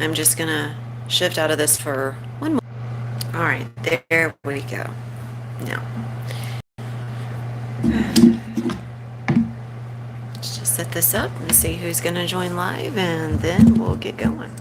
I'm just gonna shift out of this for one more. All right, there we go. Now, let's just set this up and see who's gonna join live, and then we'll get going.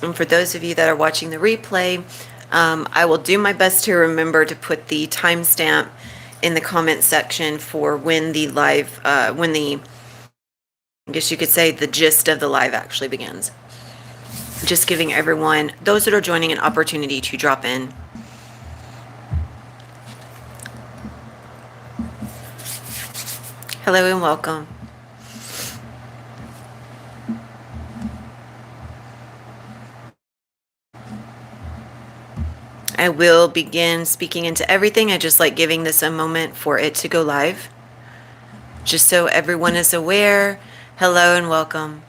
And for those of you that are watching the replay, I will do my best to remember to put the timestamp in the comment section for when the live, I guess you could say the gist of the live actually begins. Just giving everyone, those that are joining, an opportunity to drop in. Hello and welcome. I will begin speaking into everything. I just like giving this a moment for it to go live. Just so everyone is aware. Hello and welcome.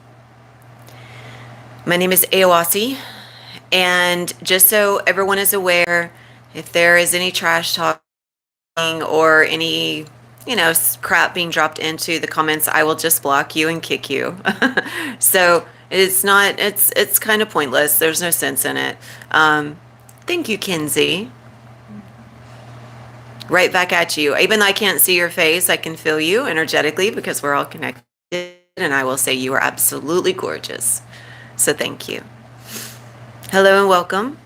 My name is Éoaccí, and just so everyone is aware, if there is any trash talking or any, crap being dropped into the comments, I will just block you and kick you. So it's kind of pointless. There's no sense in it. Thank you, Kinsey. Right back at you. Even though I can't see your face, I can feel you energetically because we're all connected, and I will say you are absolutely gorgeous. So thank you. Hello and welcome.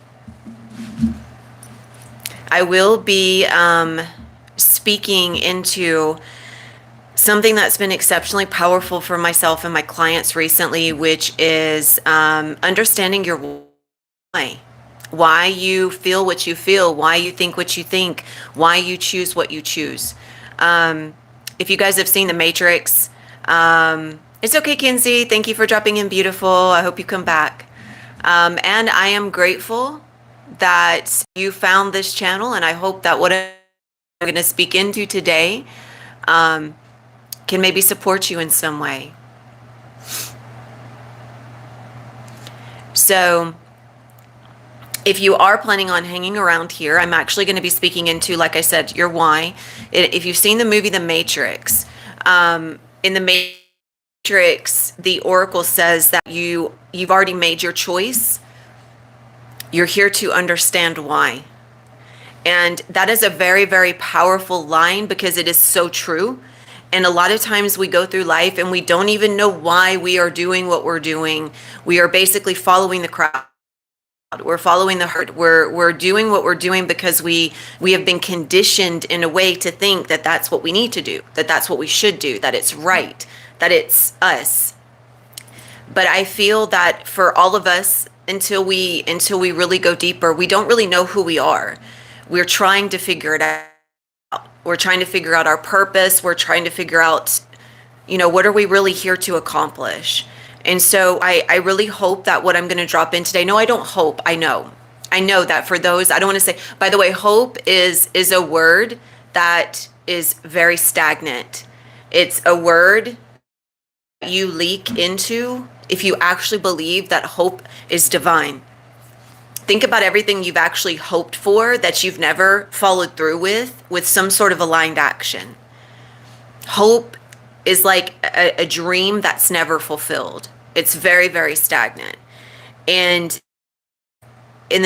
I will be speaking into something that's been exceptionally powerful for myself and my clients recently, which is understanding your why you feel what you feel, why you think what you think, why you choose what you choose. If you guys have seen The Matrix, it's okay, Kinsey. Thank you for dropping in, beautiful. I hope you come back. And I am grateful that you found this channel, and I hope that what I'm going to speak into today can maybe support you in some way. So if you are planning on hanging around here, I'm actually going to be speaking into, like I said, your why. If you've seen the movie The Matrix, in The Matrix, the Oracle says that you've already made your choice. You're here to understand why. And that is a very, very powerful line because it is so true. And a lot of times we go through life and we don't even know why we are doing what we're doing. We are basically following the crowd. We're following the herd. We're doing what we're doing because we have been conditioned in a way to think that that's what we need to do, that that's what we should do, that it's right, that it's us. But I feel that for all of us, until we really go deeper, we don't really know who we are. We're trying to figure it out. We're trying to figure out our purpose. We're trying to figure out, what are we really here to accomplish? And so I really hope that what I'm going to drop in today, no, I don't hope, I know that for those, I don't want to say, by the way, hope is a word that is very stagnant. It's a word you leak into if you actually believe that hope is divine. Think about everything you've actually hoped for that you've never followed through with some sort of aligned action. Hope is like a dream that's never fulfilled. It's very, very stagnant. And in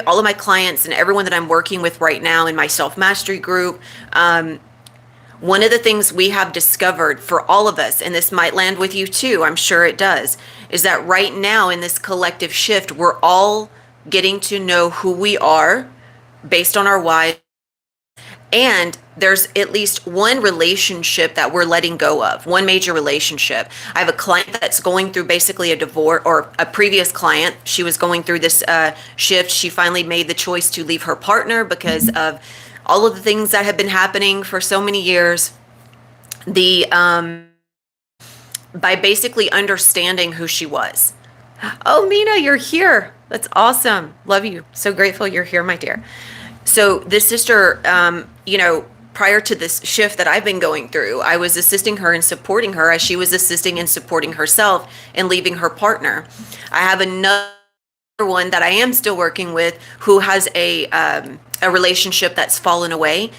all of my clients and everyone that I'm working with right now in my self-mastery group, one of the things we have discovered for all of us, and this might land with you too, I'm sure it does, is that right now in this collective shift, we're all getting to know who we are based on our why. And there's at least one relationship that we're letting go of, one major relationship. I have a client that's going through basically a divorce, or a previous client. She was going through this shift. She finally made the choice to leave her partner because of all of the things that have been happening for so many years, the by basically understanding who she was. Oh, Mina, you're here. That's awesome. Love you. So grateful you're here, my dear. So this sister, prior to this shift that I've been going through, I was assisting her and supporting her as she was assisting and supporting herself and leaving her partner. I have another one that I am still working with who has a relationship that's fallen away.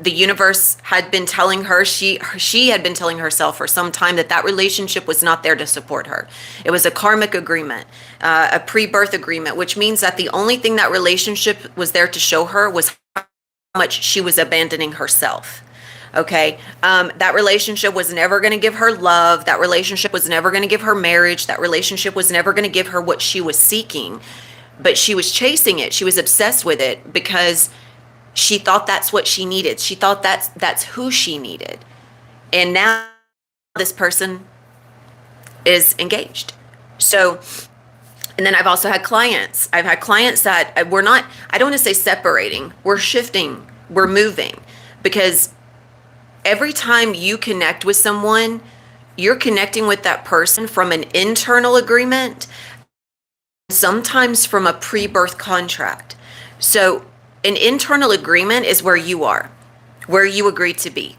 The universe had been telling her, she had been telling herself for some time that relationship was not there to support her. It was a karmic agreement, a pre-birth agreement, which means that the only thing that relationship was there to show her was how much she was abandoning herself. Okay. That relationship was never going to give her love. That relationship was never going to give her marriage. That relationship was never going to give her what she was seeking, but she was chasing it. She was obsessed with it because she thought that's what she needed. She thought that's who she needed. And now this person is engaged. So, and then I've also had clients. I've had clients that I don't want to say separating. We're shifting. We're moving. Because every time you connect with someone, you're connecting with that person from an internal agreement, sometimes from a pre-birth contract. So an internal agreement is where you are, where you agree to be.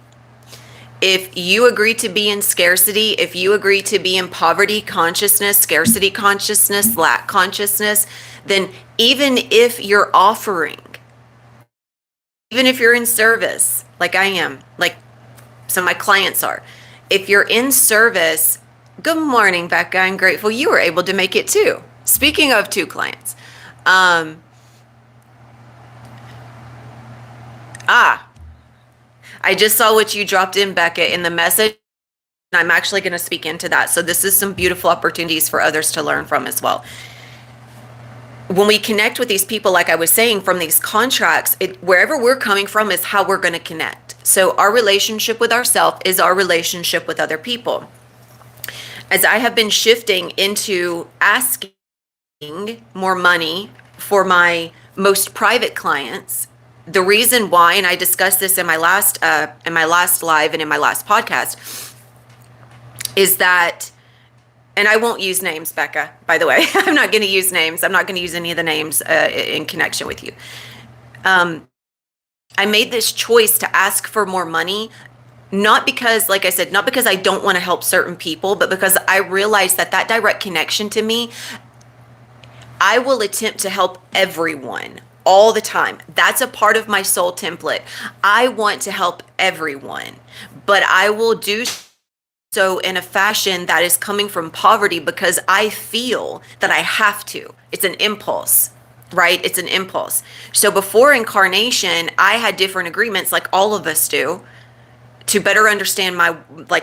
If you agree to be in scarcity, if you agree to be in poverty consciousness, scarcity consciousness, lack consciousness, then even if you're offering, even if you're in service, like I am, like some of my clients are, if you're in service, good morning, Becca. I'm grateful you were able to make it too. Speaking of two clients, I just saw what you dropped in, Becca, in the message. And I'm actually going to speak into that. So this is some beautiful opportunities for others to learn from as well. When we connect with these people, like I was saying, from these contracts, wherever we're coming from is how we're going to connect. So our relationship with ourselves is our relationship with other people. As I have been shifting into asking more money for my most private clients, the reason why, and I discussed this in my last live and in my last podcast, is that, and I won't use names, Becca, by the way. I'm not going to use names. I'm not going to use any of the names in connection with you. I made this choice to ask for more money, not because, like I said, not because I don't want to help certain people, but because I realized that direct connection to me, I will attempt to help everyone all the time. That's a part of my soul template. I want to help everyone, but I will do so in a fashion that is coming from poverty because I feel that I have to. It's an impulse, right? It's an impulse. So before incarnation, I had different agreements like all of us do to better understand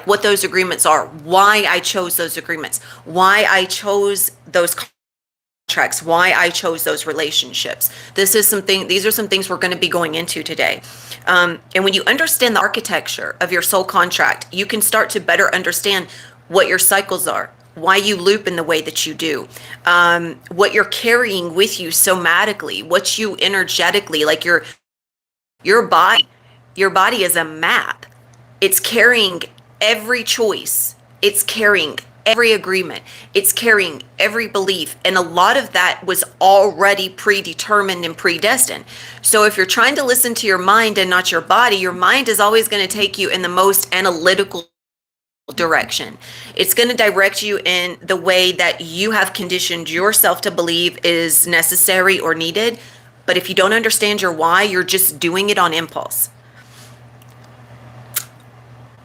what those agreements are, why I chose those agreements, why I chose those contracts, why I chose those relationships. These are some things we're going to be going into today. And when you understand the architecture of your soul contract, you can start to better understand what your cycles are, why you loop in the way that you do, what you're carrying with you somatically, what you energetically, like your body is a map. It's carrying every choice. It's carrying every agreement. It's carrying every belief. And a lot of that was already predetermined and predestined. So if you're trying to listen to your mind and not your body, your mind is always going to take you in the most analytical direction. It's going to direct you in the way that you have conditioned yourself to believe is necessary or needed. But if you don't understand your why, you're just doing it on impulse.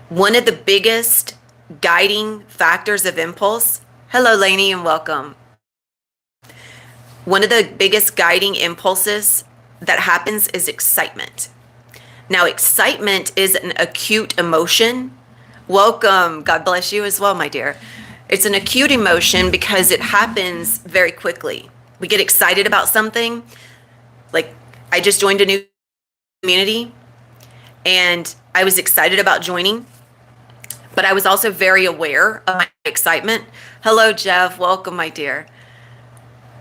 One of the biggest guiding factors of impulse. Hello, Lainey, and welcome. One of the biggest guiding impulses that happens is excitement. Now, excitement is an acute emotion. Welcome. God bless you as well, my dear. It's an acute emotion because it happens very quickly. We get excited about something. Like, I just joined a new community and I was excited about joining. But I was also very aware of my excitement. Hello, Jeff. Welcome, my dear.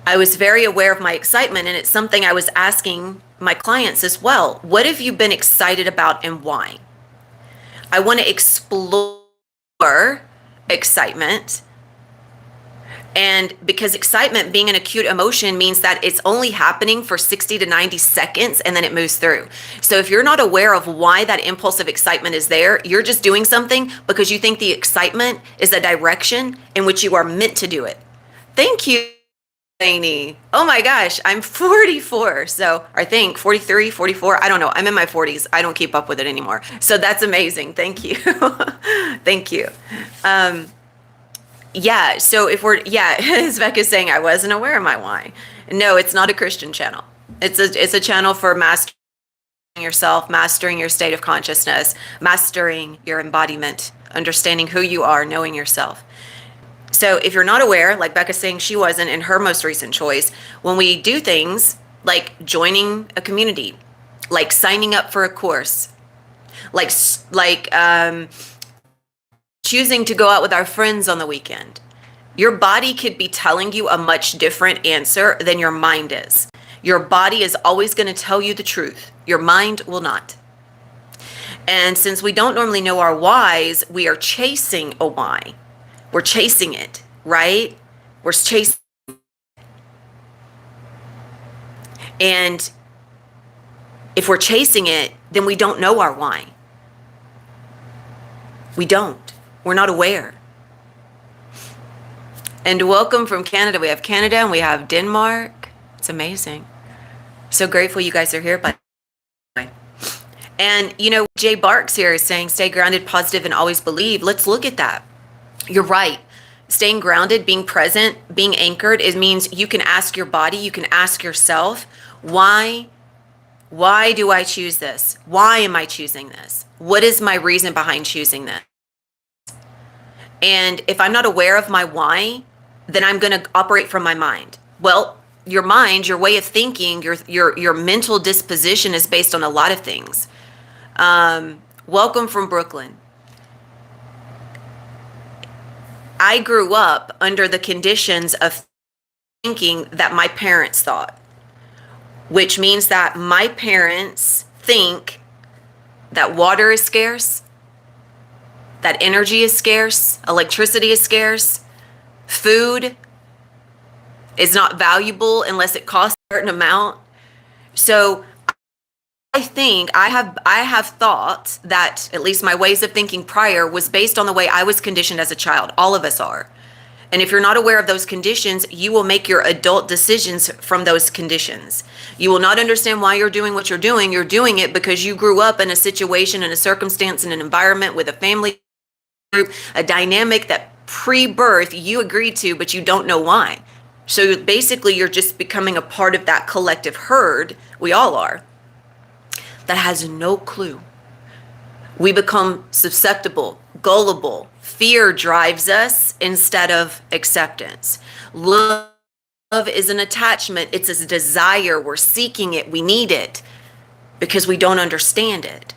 I was very aware of my excitement, and it's something I was asking my clients as well, what have you been excited about and why? I want to explore excitement. And because excitement being an acute emotion means that it's only happening for 60 to 90 seconds and then it moves through. So if you're not aware of why that impulse of excitement is there, you're just doing something because you think the excitement is the direction in which you are meant to do it. Thank you, Lainey. Oh my gosh, I'm 44. So I think 43, 44. I don't know. I'm in my 40s. I don't keep up with it anymore. So that's amazing. Thank you. Thank you. Yeah, so as Becca's saying, I wasn't aware of my why. No, it's not a Christian channel. It's a channel for mastering yourself, mastering your state of consciousness, mastering your embodiment, understanding who you are, knowing yourself. So if you're not aware, like Becca's saying she wasn't in her most recent choice, when we do things like joining a community, like signing up for a course, like choosing to go out with our friends on the weekend, your body could be telling you a much different answer than your mind is. Your body is always going to tell you the truth. Your mind will not. And since we don't normally know our whys, we are chasing a why. We're chasing it, right? We're chasing. And if we're chasing it, then we don't know our why. We don't. We're not aware. And welcome from Canada. We have Canada and we have Denmark. It's amazing. So grateful you guys are here. By the way. And, Jay Barks here is saying, stay grounded, positive, and always believe. Let's look at that. You're right. Staying grounded, being present, being anchored, it means you can ask your body, you can ask yourself, why do I choose this? Why am I choosing this? What is my reason behind choosing this? And if I'm not aware of my why, then I'm going to operate from my mind. Well, your mind, your way of thinking, your mental disposition is based on a lot of things. Welcome from Brooklyn. I grew up under the conditions of thinking that my parents thought, which means that my parents think that water is scarce, that energy is scarce, electricity is scarce, food is not valuable unless it costs a certain amount. So I think I have thought that at least my ways of thinking prior was based on the way I was conditioned as a child. All of us are. And if you're not aware of those conditions, you will make your adult decisions from those conditions. You will not understand why you're doing what you're doing. You're doing it because you grew up in a situation, in a circumstance, in an environment with a family group, a dynamic that pre-birth you agreed to, but you don't know why. So basically you're just becoming a part of that collective herd, we all are, that has no clue. We become susceptible, gullible. Fear drives us instead of acceptance. Love is an attachment. It's a desire. We're seeking it. We need it because we don't understand it.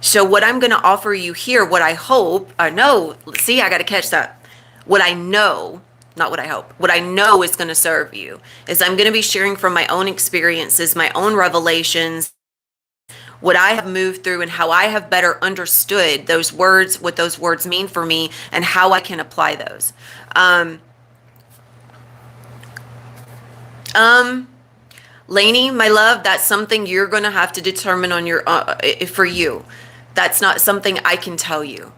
So what I'm going to offer you here, what I hope, I know, see, I got to catch that. What I know, not what I hope, what I know is going to serve you is I'm going to be sharing from my own experiences, my own revelations, what I have moved through and how I have better understood those words, what those words mean for me and how I can apply those. Lainey, my love, that's something you're going to have to determine on your, for you. That's not something I can tell you.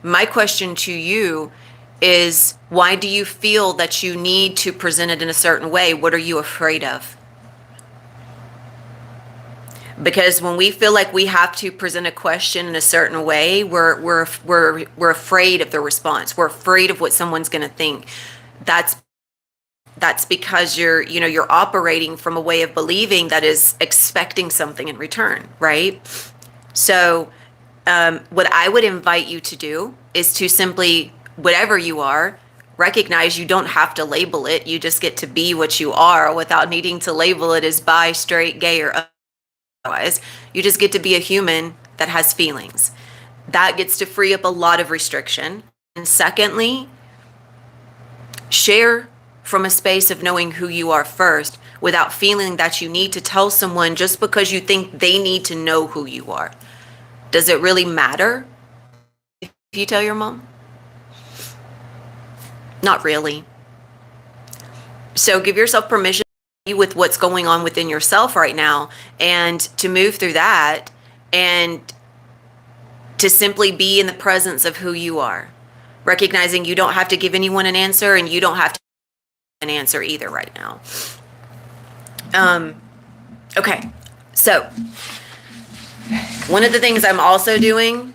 My question to you is, why do you feel that you need to present it in a certain way? What are you afraid of? Because when we feel like we have to present a question in a certain way, we're afraid of the response. We're afraid of what someone's going to think. That's because you're operating from a way of believing that is expecting something in return, right? So what I would invite you to do is to simply, whatever you are, recognize you don't have to label it. You just get to be what you are without needing to label it as bi, straight, gay, or otherwise. You just get to be a human that has feelings. That gets to free up a lot of restriction. And secondly, share from a space of knowing who you are first, without feeling that you need to tell someone just because you think they need to know who you are. Does it really matter if you tell your mom? Not really. So give yourself permission to be with what's going on within yourself right now, and to move through that, and to simply be in the presence of who you are, recognizing you don't have to give anyone an answer, and you don't have to give an answer either right now. Okay, so one of the things I'm also doing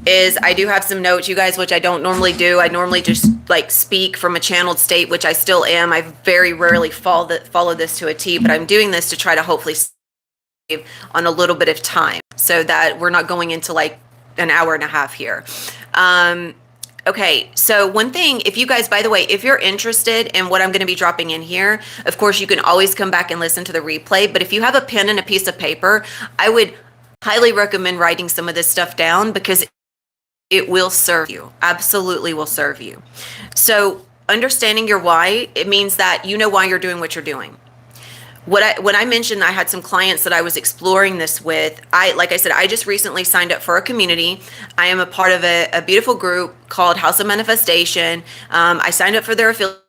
is I do have some notes, you guys, which I don't normally do. I normally just like speak from a channeled state, which I still am. I very rarely follow this to a T, but I'm doing this to try to hopefully save on a little bit of time so that we're not going into like an hour and a half here. Okay, so one thing, if you guys, by the way, if you're interested in what I'm going to be dropping in here, of course, you can always come back and listen to the replay. But if you have a pen and a piece of paper, I would highly recommend writing some of this stuff down, because it will serve you, absolutely will serve you. So understanding your why, it means that you know why you're doing what you're doing. When I mentioned I had some clients that I was exploring this with, like I said, I just recently signed up for a community. I am a part of a beautiful group called House of Manifestation. I signed up for their affiliate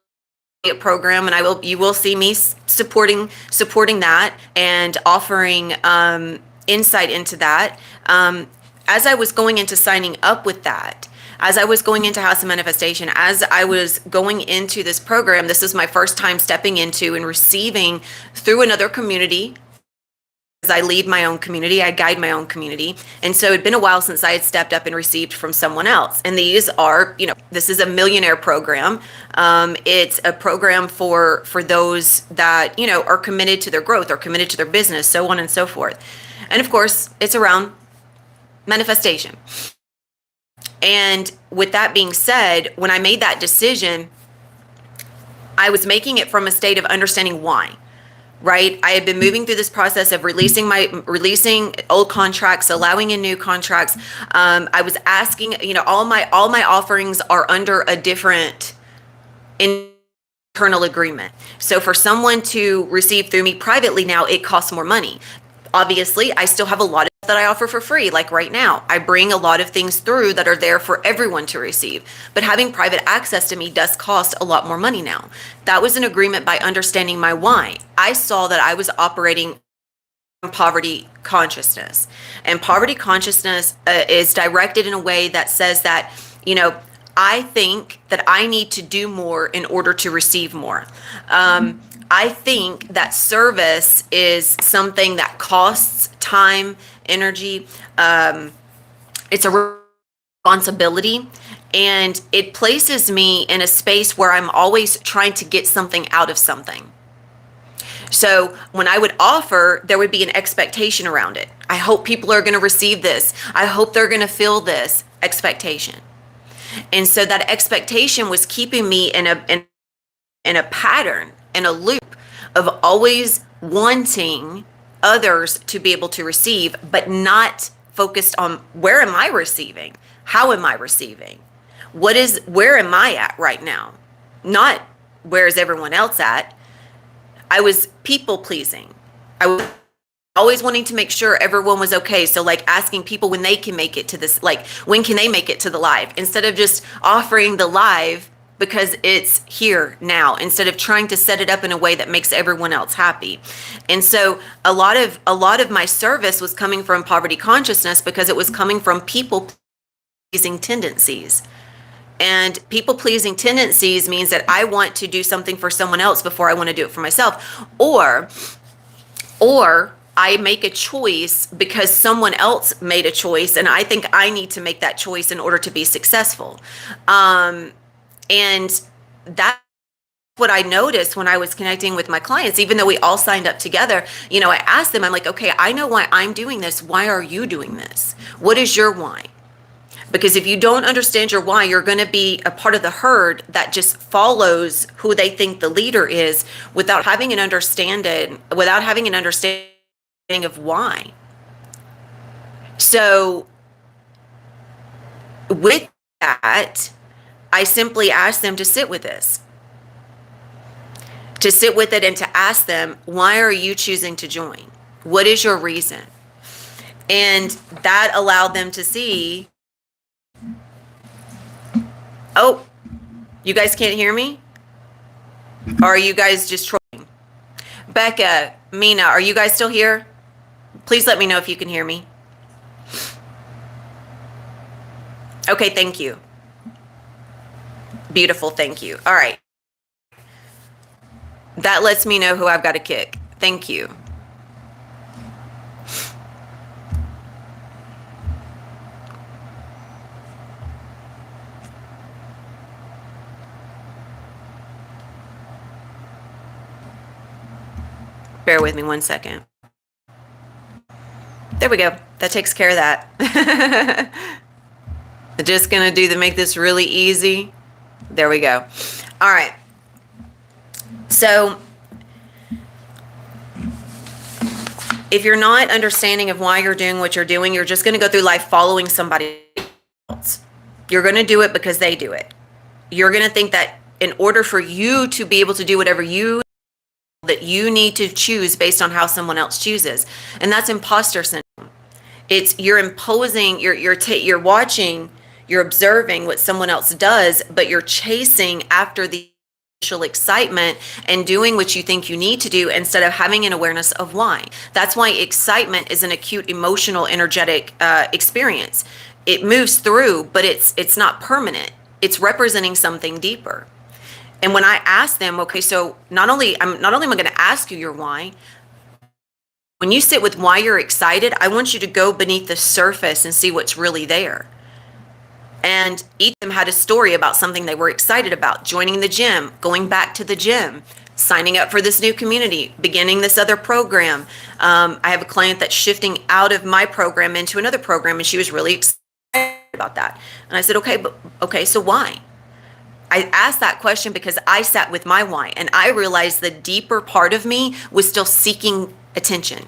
program, and you will see me supporting that and offering insight into that. As I was going into signing up with that, as I was going into House of Manifestation, as I was going into this program, this is my first time stepping into and receiving through another community. As I lead my own community, I guide my own community. And so it'd been a while since I had stepped up and received from someone else. And these are, this is a millionaire program. It's a program for those that, are committed to their growth or committed to their business, so on and so forth. And of course, it's around manifestation. And with that being said, when I made that decision, I was making it from a state of understanding why, right? I had been moving through this process of releasing old contracts, allowing in new contracts. I was asking, all my offerings are under a different internal agreement. So for someone to receive through me privately now, it costs more money. Obviously, I still have a lot of that I offer for free. Like right now, I bring a lot of things through that are there for everyone to receive. But having private access to me does cost a lot more money now. That was an agreement by understanding my why. I saw that I was operating from poverty consciousness. And poverty consciousness is directed in a way that says that, I think that I need to do more in order to receive more. I think that service is something that costs time, energy. It's a responsibility, and it places me in a space where I'm always trying to get something out of something. So when I would offer, there would be an expectation around it. I hope people are going to receive this. I hope they're going to feel this expectation. And so that expectation was keeping me in a pattern, in a loop of always wanting others to be able to receive, but not focused on where am I receiving? How am I receiving? Where am I at right now? Not where is everyone else at? I was people pleasing. I was always wanting to make sure everyone was okay. So like asking people when they can make it to this, like when can they make it to the live, instead of just offering the live because it's here now, instead of trying to set it up in a way that makes everyone else happy. And so a lot of my service was coming from poverty consciousness, because it was coming from people pleasing tendencies. And people pleasing tendencies means that I want to do something for someone else before I want to do it for myself. Or I make a choice because someone else made a choice, and I think I need to make that choice in order to be successful. And that's what I noticed when I was connecting with my clients. Even though we all signed up together, I asked them, I'm like, okay, I know why I'm doing this. Why are you doing this? What is your why? Because if you don't understand your why, you're going to be a part of the herd that just follows who they think the leader is, without having an understanding of why. So with that, I simply asked them to sit with this. to sit with it and to ask them, why are you choosing to join? What is your reason? And that allowed them to see, oh, you guys can't hear me? Or are you guys just trolling? Becca, Mina, are you guys still here? Please let me know if you can hear me. Okay, thank you. Beautiful, thank you. All right. That lets me know who I've got to kick. Thank you. Bear with me 1 second. There we go. That takes care of that. Just gonna make this really easy. There we go. All right. So if you're not understanding of why you're doing what you're doing, you're just gonna go through life following somebody else. You're gonna do it because they do it. You're gonna think that in order for you to be able to do whatever that you need to choose based on how someone else chooses. And that's imposter syndrome. It's you're imposing, you're watching, you're observing what someone else does, but you're chasing after the initial excitement and doing what you think you need to do instead of having an awareness of why. That's why excitement is an acute emotional energetic experience. It moves through, but it's not permanent. It's representing something deeper. And when I ask them, okay, so not only am I going to ask you your why, when you sit with why you're excited, I want you to go beneath the surface and see what's really there. And each of them had a story about something they were excited about: joining the gym, going back to the gym, signing up for this new community, beginning this other program. I have a client that's shifting out of my program into another program, and she was really excited about that. And I said, okay, so why? I asked that question because I sat with my why, and I realized the deeper part of me was still seeking attention.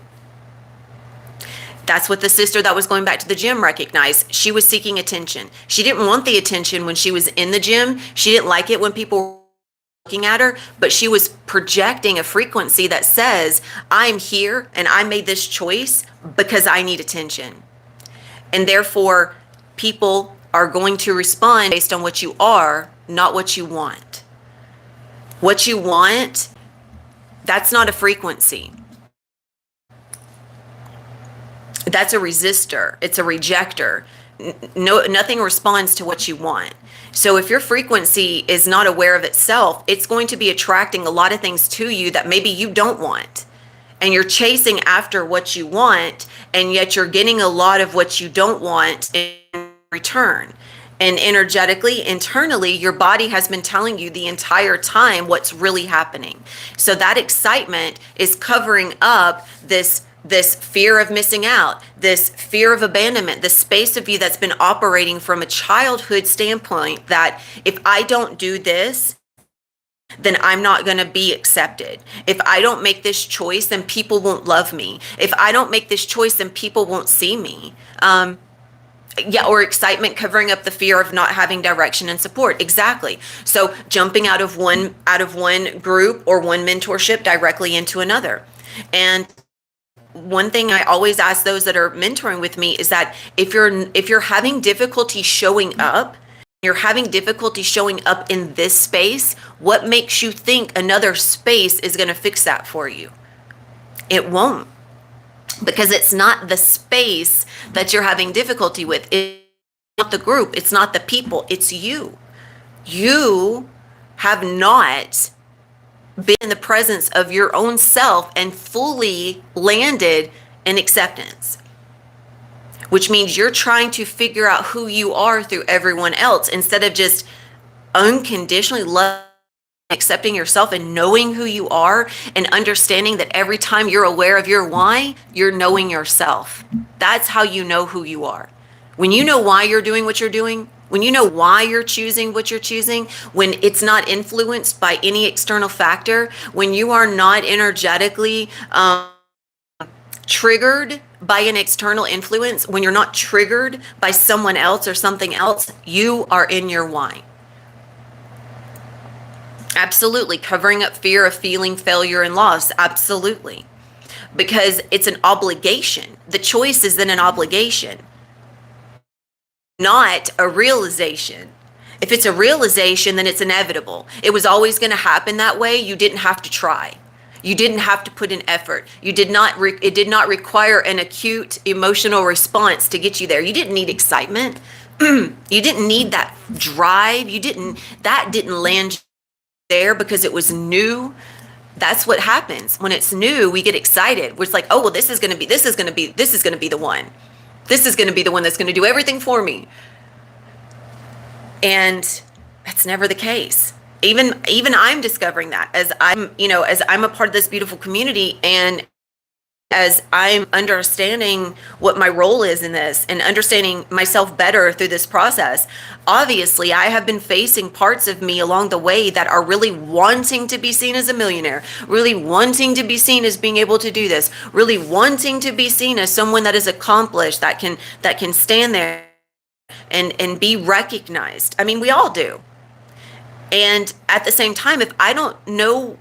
That's what the sister that was going back to the gym recognized. She was seeking attention. She didn't want the attention when she was in the gym. She didn't like it when people were looking at her, but she was projecting a frequency that says, I'm here and I made this choice because I need attention. And therefore, people are going to respond based on what you are, not what you want. What you want, that's not a frequency. That's a resistor. It's a rejector. Nothing responds to what you want. So if your frequency is not aware of itself, it's going to be attracting a lot of things to you that maybe you don't want. And you're chasing after what you want, and yet you're getting a lot of what you don't want in return. And energetically, internally, your body has been telling you the entire time what's really happening. So that excitement is covering up this fear of missing out, this fear of abandonment, the space of you that's been operating from a childhood standpoint that if I don't do this, then I'm not going to be accepted. If I don't make this choice, then people won't love me. If I don't make this choice, then people won't see me. Or excitement covering up the fear of not having direction and support. Exactly. So jumping out of one group or one mentorship directly into another. And one thing I always ask those that are mentoring with me is that if you're having difficulty showing up, you're having difficulty showing up in this space, what makes you think another space is going to fix that for you? It won't. Because it's not the space that you're having difficulty with. It's not the group. It's not the people. It's you. You have not been in the presence of your own self and fully landed in acceptance, which means you're trying to figure out who you are through everyone else instead of just unconditionally loving, accepting yourself and knowing who you are and understanding that every time you're aware of your why, you're knowing yourself. That's how you know who you are. When you know why you're doing what you're doing, when you know why you're choosing what you're choosing, when it's not influenced by any external factor, when you are not energetically triggered by an external influence, when you're not triggered by someone else or something else, you are in your why. Absolutely. Covering up fear of feeling failure and loss. Absolutely. Because it's an obligation. The choice is then an obligation, not a realization. If it's a realization, then it's inevitable. It was always going to happen that way. You didn't have to try. You didn't have to put in effort. You did not it did not require an acute emotional response to get you there. You didn't need excitement. You didn't need that drive. That didn't land there because it was new. That's what happens. When it's new, we get excited. We're like, oh, well, this is going to be the one. This is going to be the one that's going to do everything for me. And that's never the case. Even I'm discovering that as I'm a part of this beautiful community, and as I'm understanding what my role is in this and understanding myself better through this process. Obviously, I have been facing parts of me along the way that are really wanting to be seen as a millionaire, really wanting to be seen as being able to do this, really wanting to be seen as someone that is accomplished, that can stand there and be recognized. I mean, we all do. And at the same time, if I don't know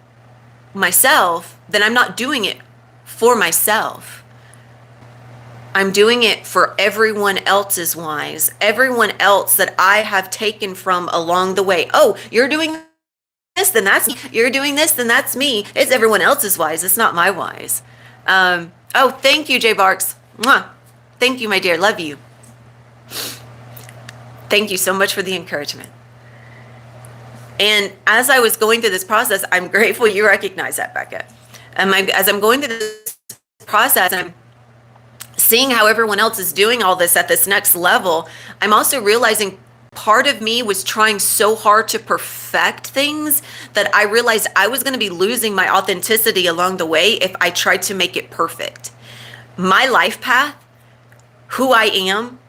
myself, then I'm not doing it for myself. I'm doing it for everyone else's whys, everyone else that I have taken from along the way. Oh, you're doing this, then that's me. You're doing this, then that's me. It's everyone else's whys. It's not my whys. Oh, thank you, Jay Barks. Mwah. Thank you, my dear. Love you. Thank you so much for the encouragement. And as I was going through this process, I'm grateful you recognize that, Becca. As I'm going through this process, and I'm seeing how everyone else is doing all this at this next level, I'm also realizing part of me was trying so hard to perfect things that I realized I was going to be losing my authenticity along the way if I tried to make it perfect. My life path, who I am,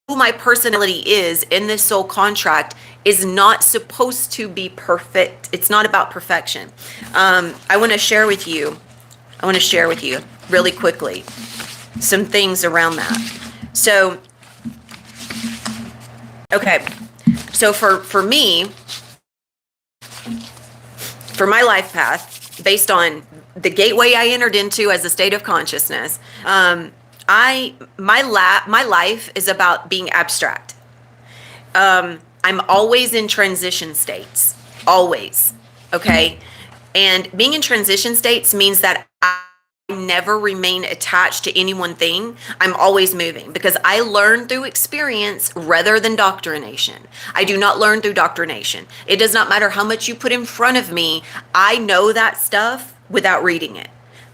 who my personality is in this soul contract is not supposed to be perfect. It's not about perfection. I want to share with you really quickly some things around that. So, okay. So for me, for my life path, based on the gateway I entered into as a state of consciousness, my life is about being abstract. I'm always in transition states, always, okay? And being in transition states means that I never remain attached to any one thing. I'm always moving because I learn through experience rather than doctrination. I do not learn through doctrination. It does not matter how much you put in front of me. I know that stuff without reading it.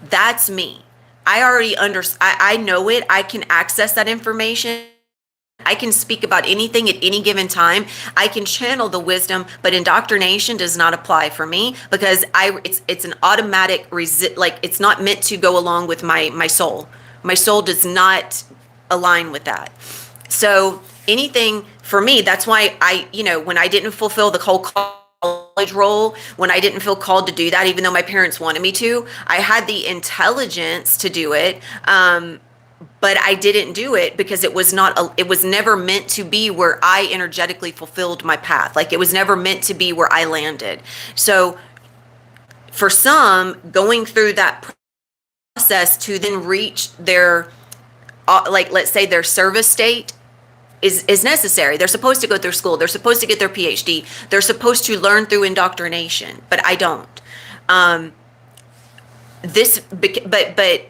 That's me. I know it. I can access that information. I can speak about anything at any given time. I can channel the wisdom, but indoctrination does not apply for me because it's an automatic it's not meant to go along with my soul. My soul does not align with that. So anything for me, that's why when I didn't fulfill the whole college role, when I didn't feel called to do that, even though my parents wanted me to, I had the intelligence to do it. But I didn't do it because it was never meant to be where I energetically fulfilled my path. Like it was never meant to be where I landed. So for some, going through that process to then reach their, let's say their service state is necessary. They're supposed to go through school. They're supposed to get their PhD. They're supposed to learn through indoctrination, but I don't. But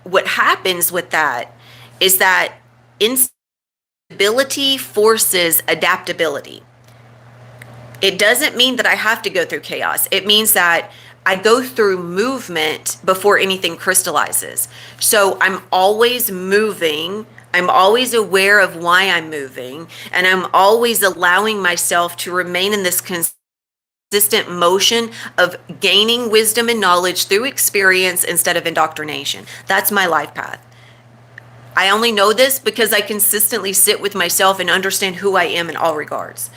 what happens with that is that instability forces adaptability. It doesn't mean that I have to go through chaos. It means that I go through movement before anything crystallizes. So I'm always moving. I'm always aware of why I'm moving. And I'm always allowing myself to remain in this consistent motion of gaining wisdom and knowledge through experience instead of indoctrination. That's my life path. I only know this because I consistently sit with myself and understand who I am in all regards.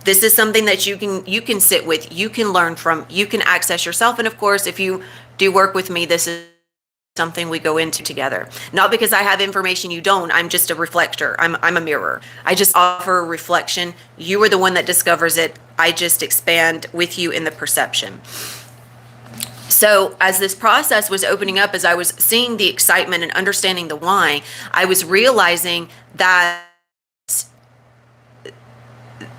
This is something that you can sit with, you can learn from, you can access yourself. And of course, if you do work with me, this is something we go into together. Not because I have information you don't. I'm just a reflector. I'm a mirror. I just offer a reflection. You are the one that discovers it. I just expand with you in the perception. So as this process was opening up, as I was seeing the excitement and understanding the why, I was realizing that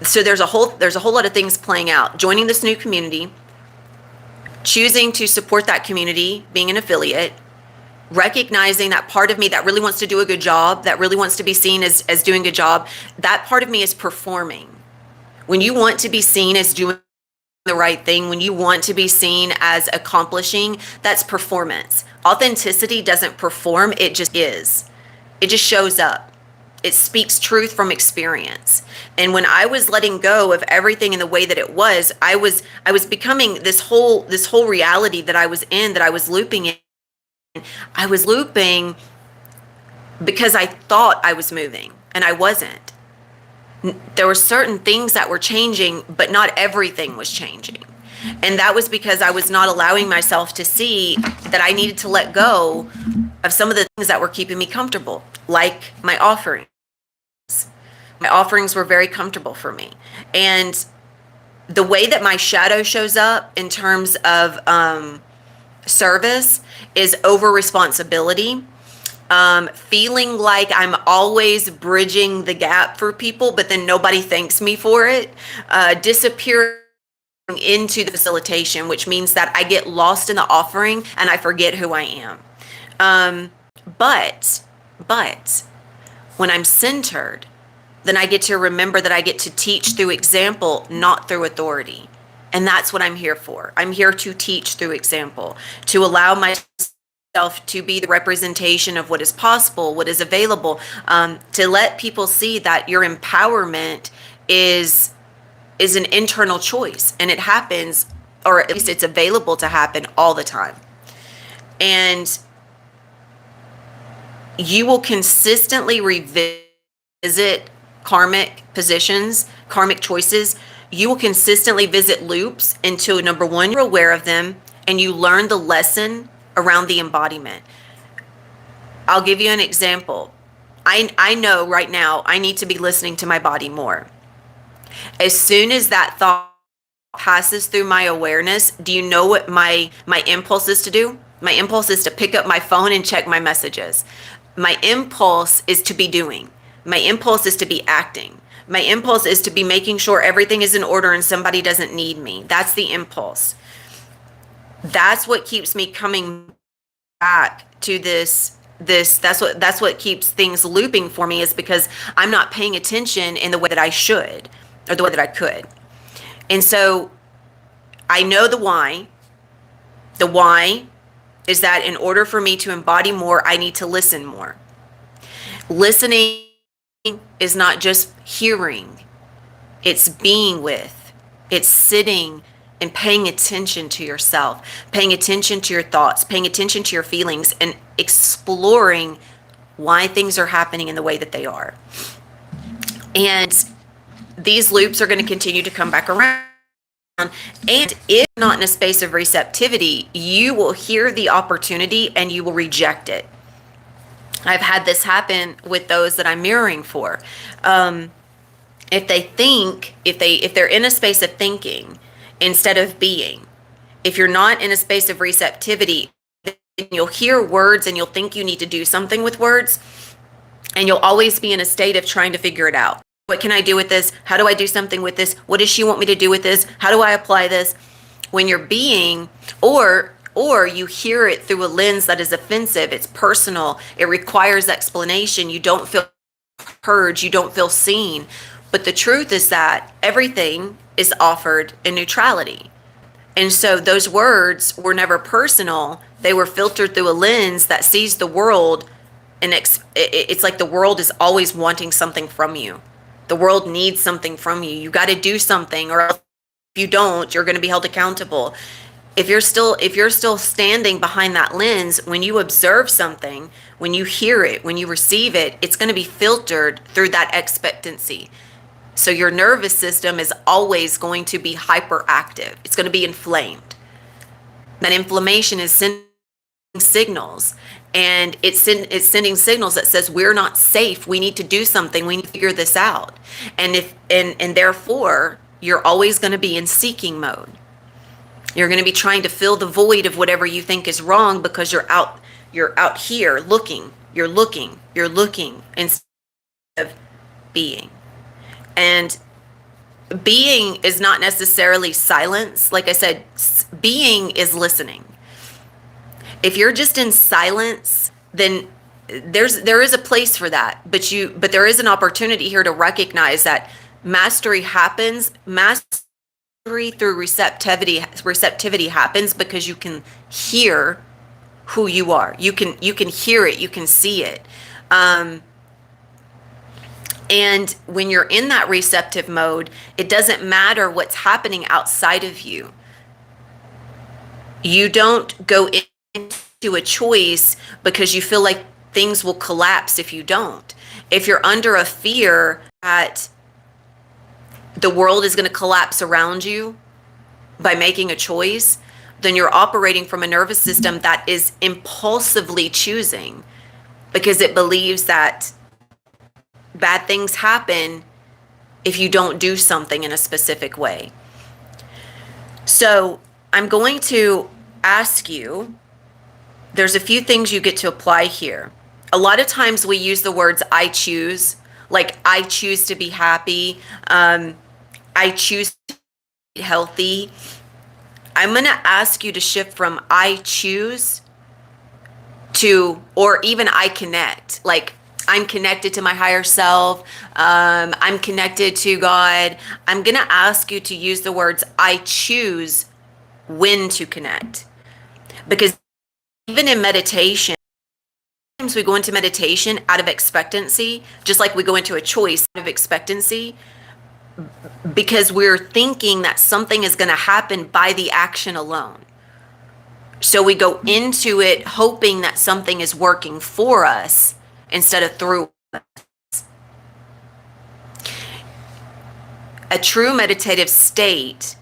there's a whole lot of things playing out. Joining this new community, choosing to support that community, being an affiliate, recognizing that part of me that really wants to do a good job, that really wants to be seen as doing a good job, that part of me is performing. When you want to be seen as doing the right thing, when you want to be seen as accomplishing, that's performance. Authenticity doesn't perform, it just is. It just shows up. It speaks truth from experience. And when I was letting go of everything in the way that it was, I was becoming this whole reality that I was in, that I was looping in. I was looping because I thought I was moving, and I wasn't. There were certain things that were changing, but not everything was changing. And that was because I was not allowing myself to see that I needed to let go of some of the things that were keeping me comfortable, like my offerings. My offerings were very comfortable for me. And the way that my shadow shows up in terms of service is over responsibility. Feeling like I'm always bridging the gap for people, but then nobody thanks me for it. Disappearing into the facilitation, which means that I get lost in the offering and I forget who I am. But when I'm centered, then I get to remember that I get to teach through example, not through authority. And that's what I'm here for. I'm here to teach through example, to allow myself to be the representation of what is possible, what is available, to let people see that your empowerment is an internal choice, and it happens, or at least it's available to happen all the time. And you will consistently revisit karmic positions, karmic choices. You will consistently visit loops until, number one, you're aware of them and you learn the lesson around the embodiment. I'll give you an example. I know right now I need to be listening to my body more. As soon as that thought passes through my awareness, do you know what my impulse is to do? My impulse is to pick up my phone and check my messages. My impulse is to be doing. My impulse is to be acting. My impulse is to be making sure everything is in order and somebody doesn't need me. That's the impulse. That's what keeps me coming back to this that's what keeps things looping for me, is because I'm not paying attention in the way that I should, or the way that I could. And so I know the why. The why is that in order for me to embody more, I need to listen more. Listening is not just hearing, it's being with, it's sitting and paying attention to yourself, paying attention to your thoughts, paying attention to your feelings, and exploring why things are happening in the way that they are. And these loops are going to continue to come back around. And if not in a space of receptivity, you will hear the opportunity and you will reject it. I've had this happen with those that I'm mirroring for. If they're in a space of thinking instead of being, if you're not in a space of receptivity, then you'll hear words and you'll think you need to do something with words, and you'll always be in a state of trying to figure it out. What can I do with this? How do I do something with this? What does she want me to do with this? How do I apply this? When you're being, or you hear it through a lens that is offensive, it's personal, it requires explanation, you don't feel heard, you don't feel seen. But the truth is that everything is offered in neutrality. And so those words were never personal. They were filtered through a lens that sees the world, and it's like the world is always wanting something from you. The world needs something from you. You got to do something, or if you don't, you're going to be held accountable. If you're still standing behind that lens, when you observe something, when you hear it, when you receive it, it's going to be filtered through that expectancy. So your nervous system is always going to be hyperactive. It's going to be inflamed. That inflammation is signals, and it's sending signals that says we're not safe, we need to do something, we need to figure this out. And if and therefore you're always going to be in seeking mode. You're going to be trying to fill the void of whatever you think is wrong, because you're out here looking, you're looking instead of being. And being is not necessarily silence. Like I said, being is listening. If you're just in silence, then there is a place for that, but there is an opportunity here to recognize that mastery through receptivity happens because you can hear who you are. You can hear it, you can see it. And when you're in that receptive mode, it doesn't matter what's happening outside of you. You don't go into a choice because you feel like things will collapse if you don't. If you're under a fear that the world is going to collapse around you by making a choice, then you're operating from a nervous system that is impulsively choosing, because it believes that bad things happen if you don't do something in a specific way. So I'm going to ask you, there's a few things you get to apply here. A lot of times we use the words I choose, like I choose to be happy, I choose to be healthy. I'm going to ask you to shift from I choose to, or even I connect, like I'm connected to my higher self. I'm connected to God. I'm going to ask you to use the words I choose when to connect. Because even in meditation, sometimes we go into meditation out of expectancy, just like we go into a choice out of expectancy, because we're thinking that something is going to happen by the action alone. So we go into it hoping that something is working for us instead of through us. A true meditative state,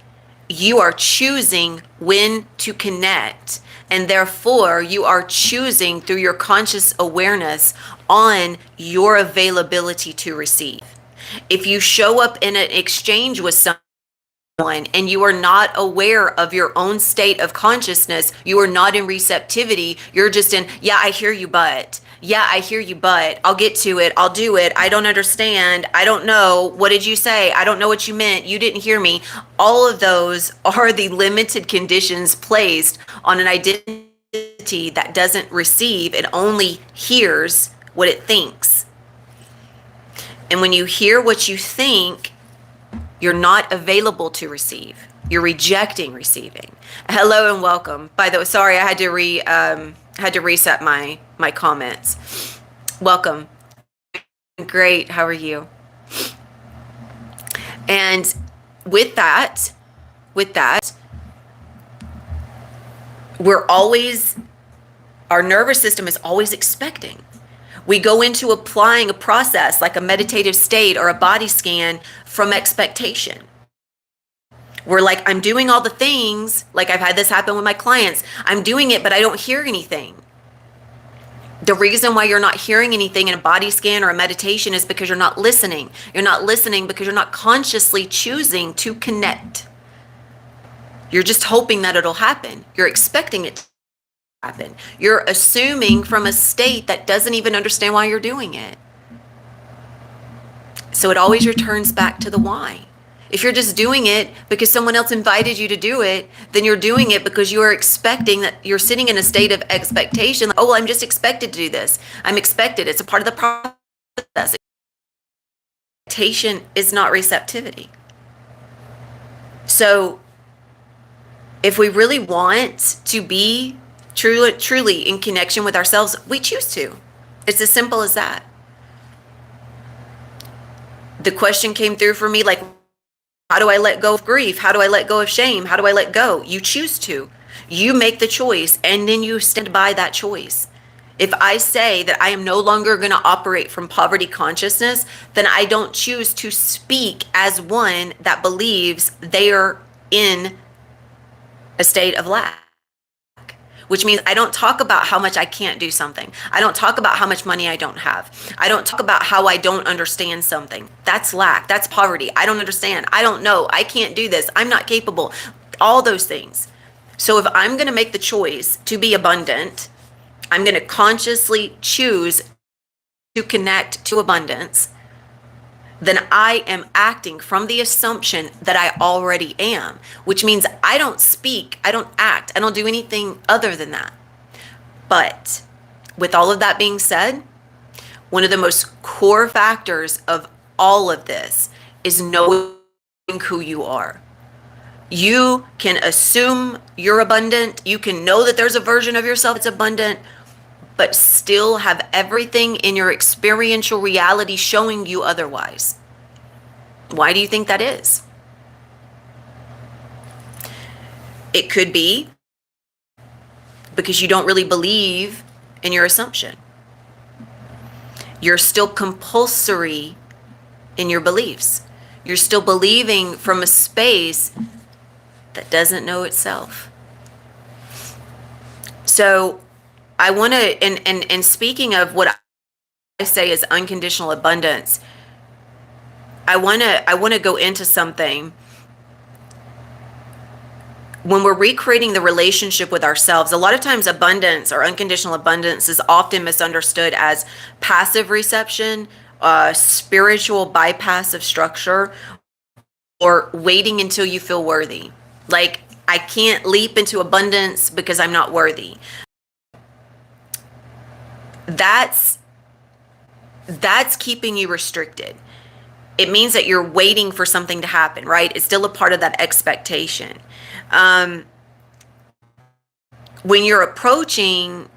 you are choosing when to connect, and therefore you are choosing through your conscious awareness on your availability to receive. If you show up in an exchange with someone and you are not aware of your own state of consciousness, you are not in receptivity, you're just in, yeah, I hear you, but I'll get to it, I'll do it, I don't understand, I don't know, what did you say, I don't know what you meant, you didn't hear me. All of those are the limited conditions placed on an identity that doesn't receive, it only hears what it thinks. And when you hear what you think, you're not available to receive. You're rejecting receiving. Hello and welcome. By the way, sorry, I had to reset my comments. Welcome. Great. How are you? And with that, our nervous system is always expecting. We go into applying a process like a meditative state or a body scan from expectation. We're like, I'm doing all the things, like I've had this happen with my clients. I'm doing it, but I don't hear anything. The reason why you're not hearing anything in a body scan or a meditation is because you're not listening. You're not listening because you're not consciously choosing to connect. You're just hoping that it'll happen. You're expecting it to happen. You're assuming from a state that doesn't even understand why you're doing it. So it always returns back to the why. If you're just doing it because someone else invited you to do it, then you're doing it because you are expecting, that you're sitting in a state of expectation. Oh, well, I'm just expected to do this. I'm expected. It's a part of the process. Expectation is not receptivity. So if we really want to be truly in connection with ourselves, we choose to. It's as simple as that. The question came through for me like, how do I let go of grief? How do I let go of shame? How do I let go? You choose to. You make the choice, and then you stand by that choice. If I say that I am no longer going to operate from poverty consciousness, then I don't choose to speak as one that believes they are in a state of lack. which means I don't talk about how much I can't do something. I don't talk about how much money I don't have. I don't talk about how I don't understand something. That's lack. That's poverty. I don't understand. I don't know. I can't do this. I'm not capable. All those things. So if I'm going to make the choice to be abundant, I'm going to consciously choose to connect to abundance, then I am acting from the assumption that I already am, which means I don't speak, I don't act, I don't do anything other than that. But with all of that being said, one of the most core factors of all of this is knowing who you are. You can assume you're abundant, you can know that there's a version of yourself that's abundant, but still have everything in your experiential reality showing you otherwise. Why do you think that is? It could be because you don't really believe in your assumption. You're still compulsory in your beliefs. You're still believing from a space that doesn't know itself. So I want to, and speaking of what I say is unconditional abundance, I want to go into something. When we're recreating the relationship with ourselves, a lot of times abundance or unconditional abundance is often misunderstood as passive reception, spiritual bypass of structure, or waiting until you feel worthy. Like, I can't leap into abundance because I'm not worthy. That's keeping you restricted. It means that you're waiting for something to happen, right? It's still a part of that expectation. When you're approaching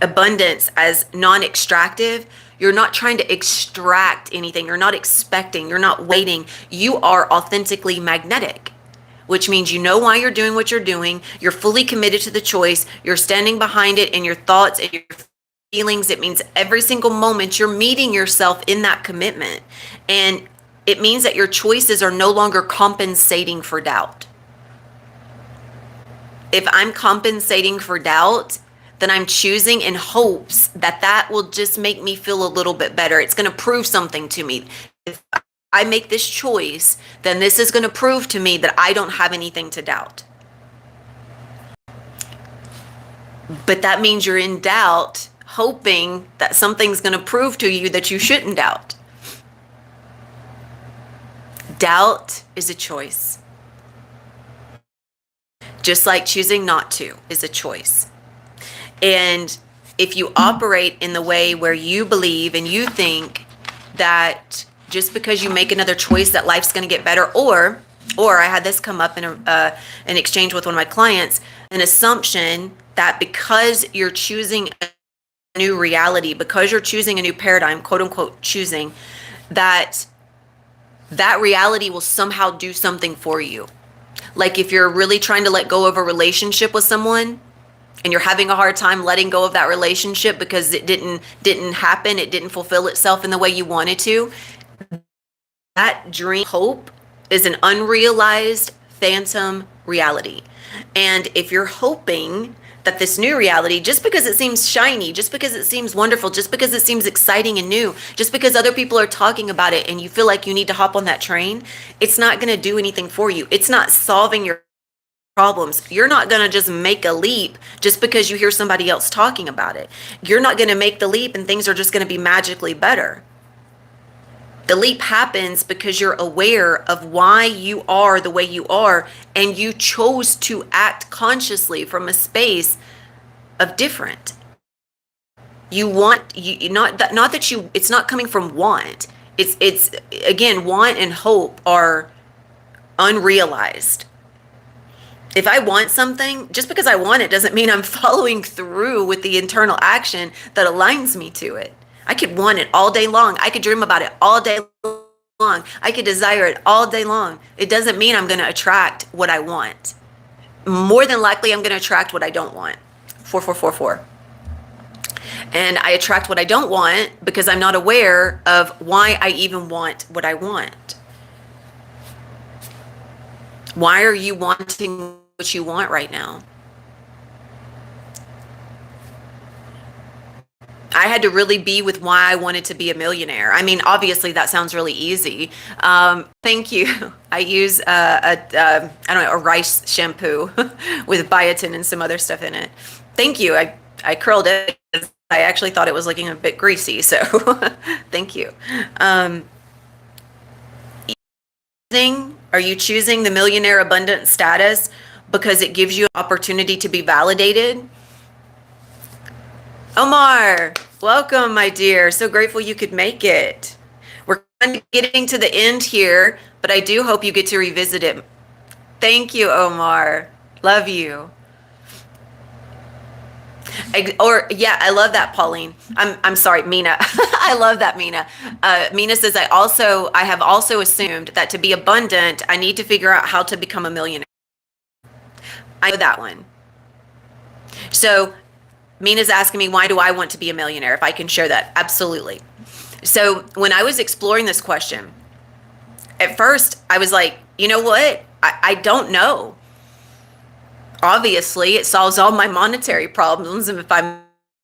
abundance as non-extractive, you're not trying to extract anything. You're not expecting. You're not waiting. You are authentically magnetic, which means you know why you're doing what you're doing. You're fully committed to the choice. You're standing behind it in your thoughts and your feelings. It means every single moment you're meeting yourself in that commitment. And it means that your choices are no longer compensating for doubt. If I'm compensating for doubt, then I'm choosing in hopes that that will just make me feel a little bit better. It's going to prove something to me. If I make this choice, then this is going to prove to me that I don't have anything to doubt. But that means you're in doubt, hoping that something's going to prove to you that you shouldn't doubt. Doubt is a choice. Just like choosing not to is a choice. And if you operate in the way where you believe and you think that just because you make another choice that life's going to get better, or I had this come up in an exchange with one of my clients, an assumption that because you're choosing a new reality, because you're choosing a new paradigm, quote unquote choosing, that reality will somehow do something for you. Like if you're really trying to let go of a relationship with someone and you're having a hard time letting go of that relationship because it didn't happen, it didn't fulfill itself in the way you wanted to, that dream hope is an unrealized phantom reality. And if you're hoping that this new reality, just because it seems shiny, just because it seems wonderful, just because it seems exciting and new, just because other people are talking about it and you feel like you need to hop on that train, it's not going to do anything for you. It's not solving your problems. You're not going to just make a leap just because you hear somebody else talking about it. You're not going to make the leap and things are just going to be magically better. The leap happens because you're aware of why you are the way you are, and you chose to act consciously from a space of different. You want, not that you, it's not coming from want. It's again, want and hope are unrealized. If I want something, just because I want it doesn't mean I'm following through with the internal action that aligns me to it. I could want it all day long. I could dream about it all day long. I could desire it all day long. It doesn't mean I'm going to attract what I want. More than likely, I'm going to attract what I don't want. 4444. And I attract what I don't want because I'm not aware of why I even want what I want. Why are you wanting what you want right now. I had to really be with why I wanted to be a millionaire. I mean, obviously that sounds really easy. Thank you. I use I don't know, a rice shampoo with biotin and some other stuff in it. Thank you. I curled it. I actually thought it was looking a bit greasy, so thank you. Um, are you choosing the millionaire abundant status because it gives you an opportunity to be validated? Omar, welcome, my dear. So grateful you could make it. We're kind of getting to the end here, but I do hope you get to revisit it. Thank you, Omar. Love you. I love that, Pauline. I'm sorry, Mina. I love that, Mina. Mina says I have also assumed that to be abundant, I need to figure out how to become a millionaire. I know that one. So Mina's asking me, why do I want to be a millionaire? If I can share that. Absolutely. So when I was exploring this question, at first I was like, you know what? I don't know. Obviously, it solves all my monetary problems. And if I'm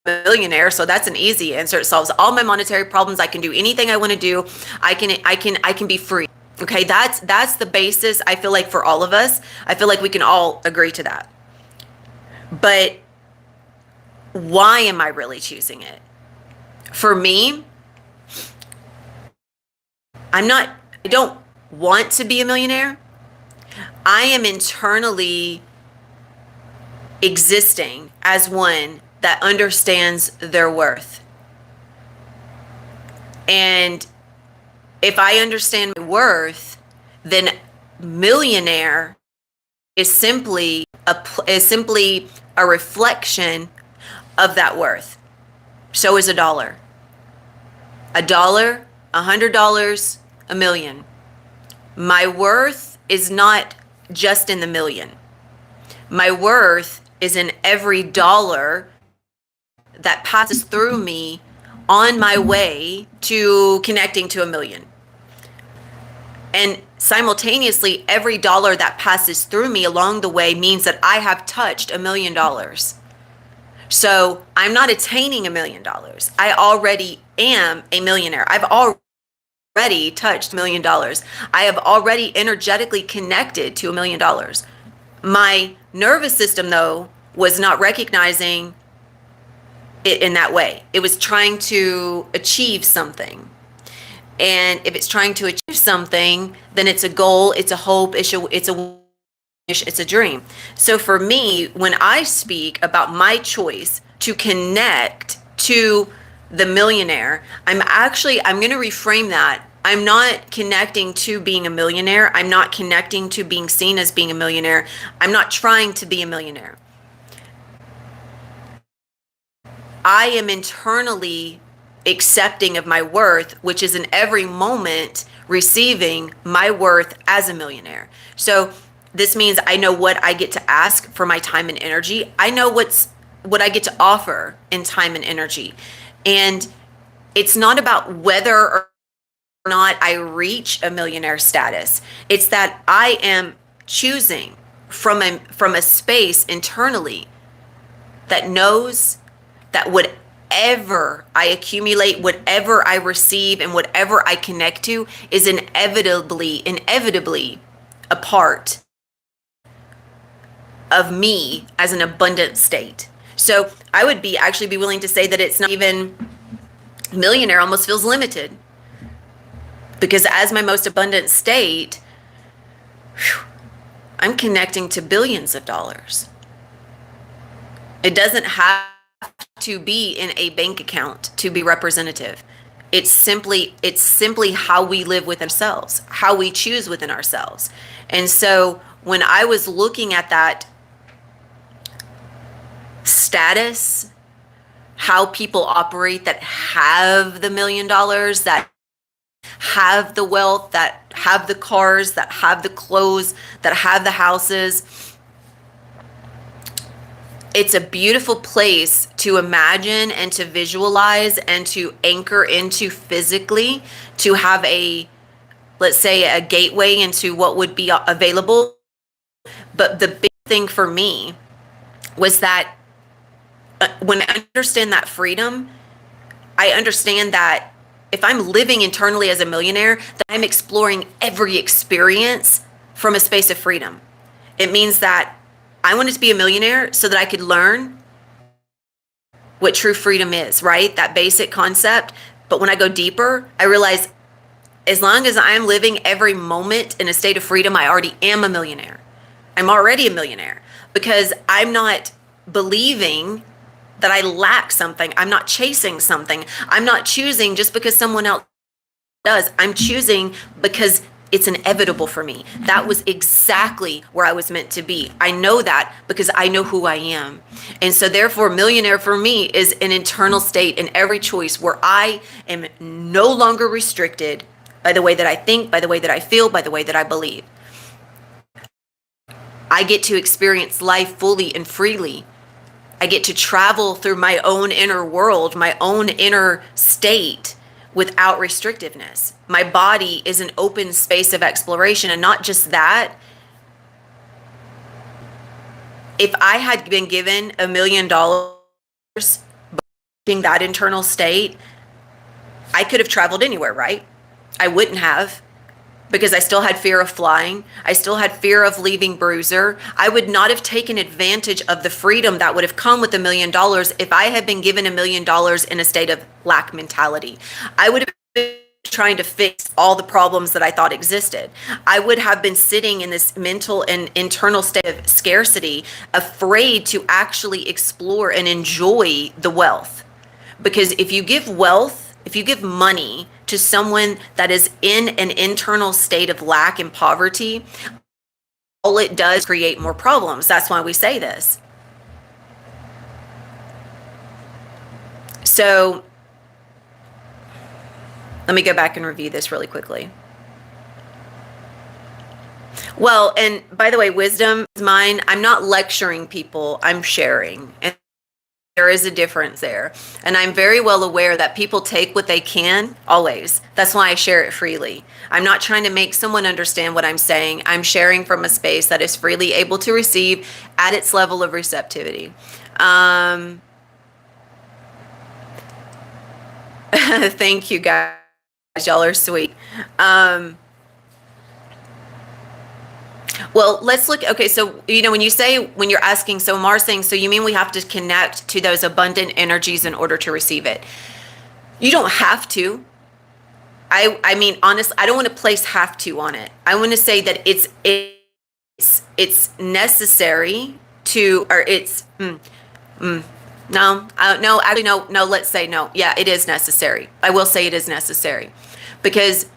a millionaire, so that's an easy answer. It solves all my monetary problems. I can do anything I want to do. I can be free. Okay, that's the basis, I feel like, for all of us. I feel like we can all agree to that. But why am I really choosing it? For me, I don't want to be a millionaire. I am internally existing as one that understands their worth. And if I understand my worth, then millionaire is simply a reflection of that worth. So is a dollar. $1, $100, a million. My worth is not just in the million. My worth is in every dollar that passes through me on my way to connecting to a million. And simultaneously, every dollar that passes through me along the way means that I have touched $1 million. So I'm not attaining $1 million. I already am a millionaire. I've already touched $1 million. I have already energetically connected to $1 million. My nervous system, though, was not recognizing it in that way. It was trying to achieve something. And if it's trying to achieve something, then it's a goal, it's a hope, it's a dream. So for me, when I speak about my choice to connect to the millionaire, I'm going to reframe that. I'm not connecting to being a millionaire. I'm not connecting to being seen as being a millionaire. I'm not trying to be a millionaire. I am internally accepting of my worth, which is in every moment receiving my worth as a millionaire. So this means I know what I get to ask for my time and energy. I know what I get to offer in time and energy. And it's not about whether or not I reach a millionaire status. It's that I am choosing from a space internally that knows that whatever I accumulate, whatever I receive, and whatever I connect to is inevitably a part of me as an abundant state. So I would actually be willing to say that it's not even millionaire, almost feels limited, because as my most abundant state, I'm connecting to billions of dollars. It doesn't have to be in a bank account to be representative. It's simply how we live with ourselves, how we choose within ourselves. And so when I was looking at that status, how people operate that have the $1 million, that have the wealth, that have the cars, that have the clothes, that have the houses, it's a beautiful place to imagine and to visualize and to anchor into physically, to have let's say, a gateway into what would be available. But the big thing for me was that when I understand that freedom, I understand that if I'm living internally as a millionaire, that I'm exploring every experience from a space of freedom. It means that I wanted to be a millionaire so that I could learn what true freedom is, right? That basic concept. But when I go deeper, I realize as long as I'm living every moment in a state of freedom, I already am a millionaire. I'm already a millionaire because I'm not believing that I lack something. I'm not chasing something. I'm not choosing just because someone else does. I'm choosing because it's inevitable for me. That was exactly where I was meant to be. I know that because I know who I am. And so therefore, millionaire for me is an internal state in every choice where I am no longer restricted by the way that I think, by the way that I feel, by the way that I believe. I get to experience life fully and freely. I get to travel through my own inner world, my own inner state without restrictiveness. My body is an open space of exploration. And not just that, if I had been given $1 million being that internal state, I could have traveled anywhere, right? I wouldn't have, because I still had fear of flying. I still had fear of leaving Bruiser. I would not have taken advantage of the freedom that would have come with $1 million if I had been given $1 million in a state of lack mentality. I would have been trying to fix all the problems that I thought existed. I would have been sitting in this mental and internal state of scarcity, afraid to actually explore and enjoy the wealth. Because if you give money to someone that is in an internal state of lack and poverty, all it does is create more problems. That's why we say this. So let me go back and review this really quickly. Well, and by the way, wisdom is mine. I'm not lecturing people, I'm sharing. And there is a difference there. And I'm very well aware that people take what they can, always. That's why I share it freely. I'm not trying to make someone understand what I'm saying. I'm sharing from a space that is freely able to receive at its level of receptivity. Thank you, guys. Y'all are sweet. Well, let's look. Okay, so, when you're asking, so Mar's saying, so you mean we have to connect to those abundant energies in order to receive it? You don't have to. I mean, honestly, I don't want to place have to on it. I want to say that it's necessary to, or it's, no, let's say no. Yeah, it is necessary. I will say it is necessary because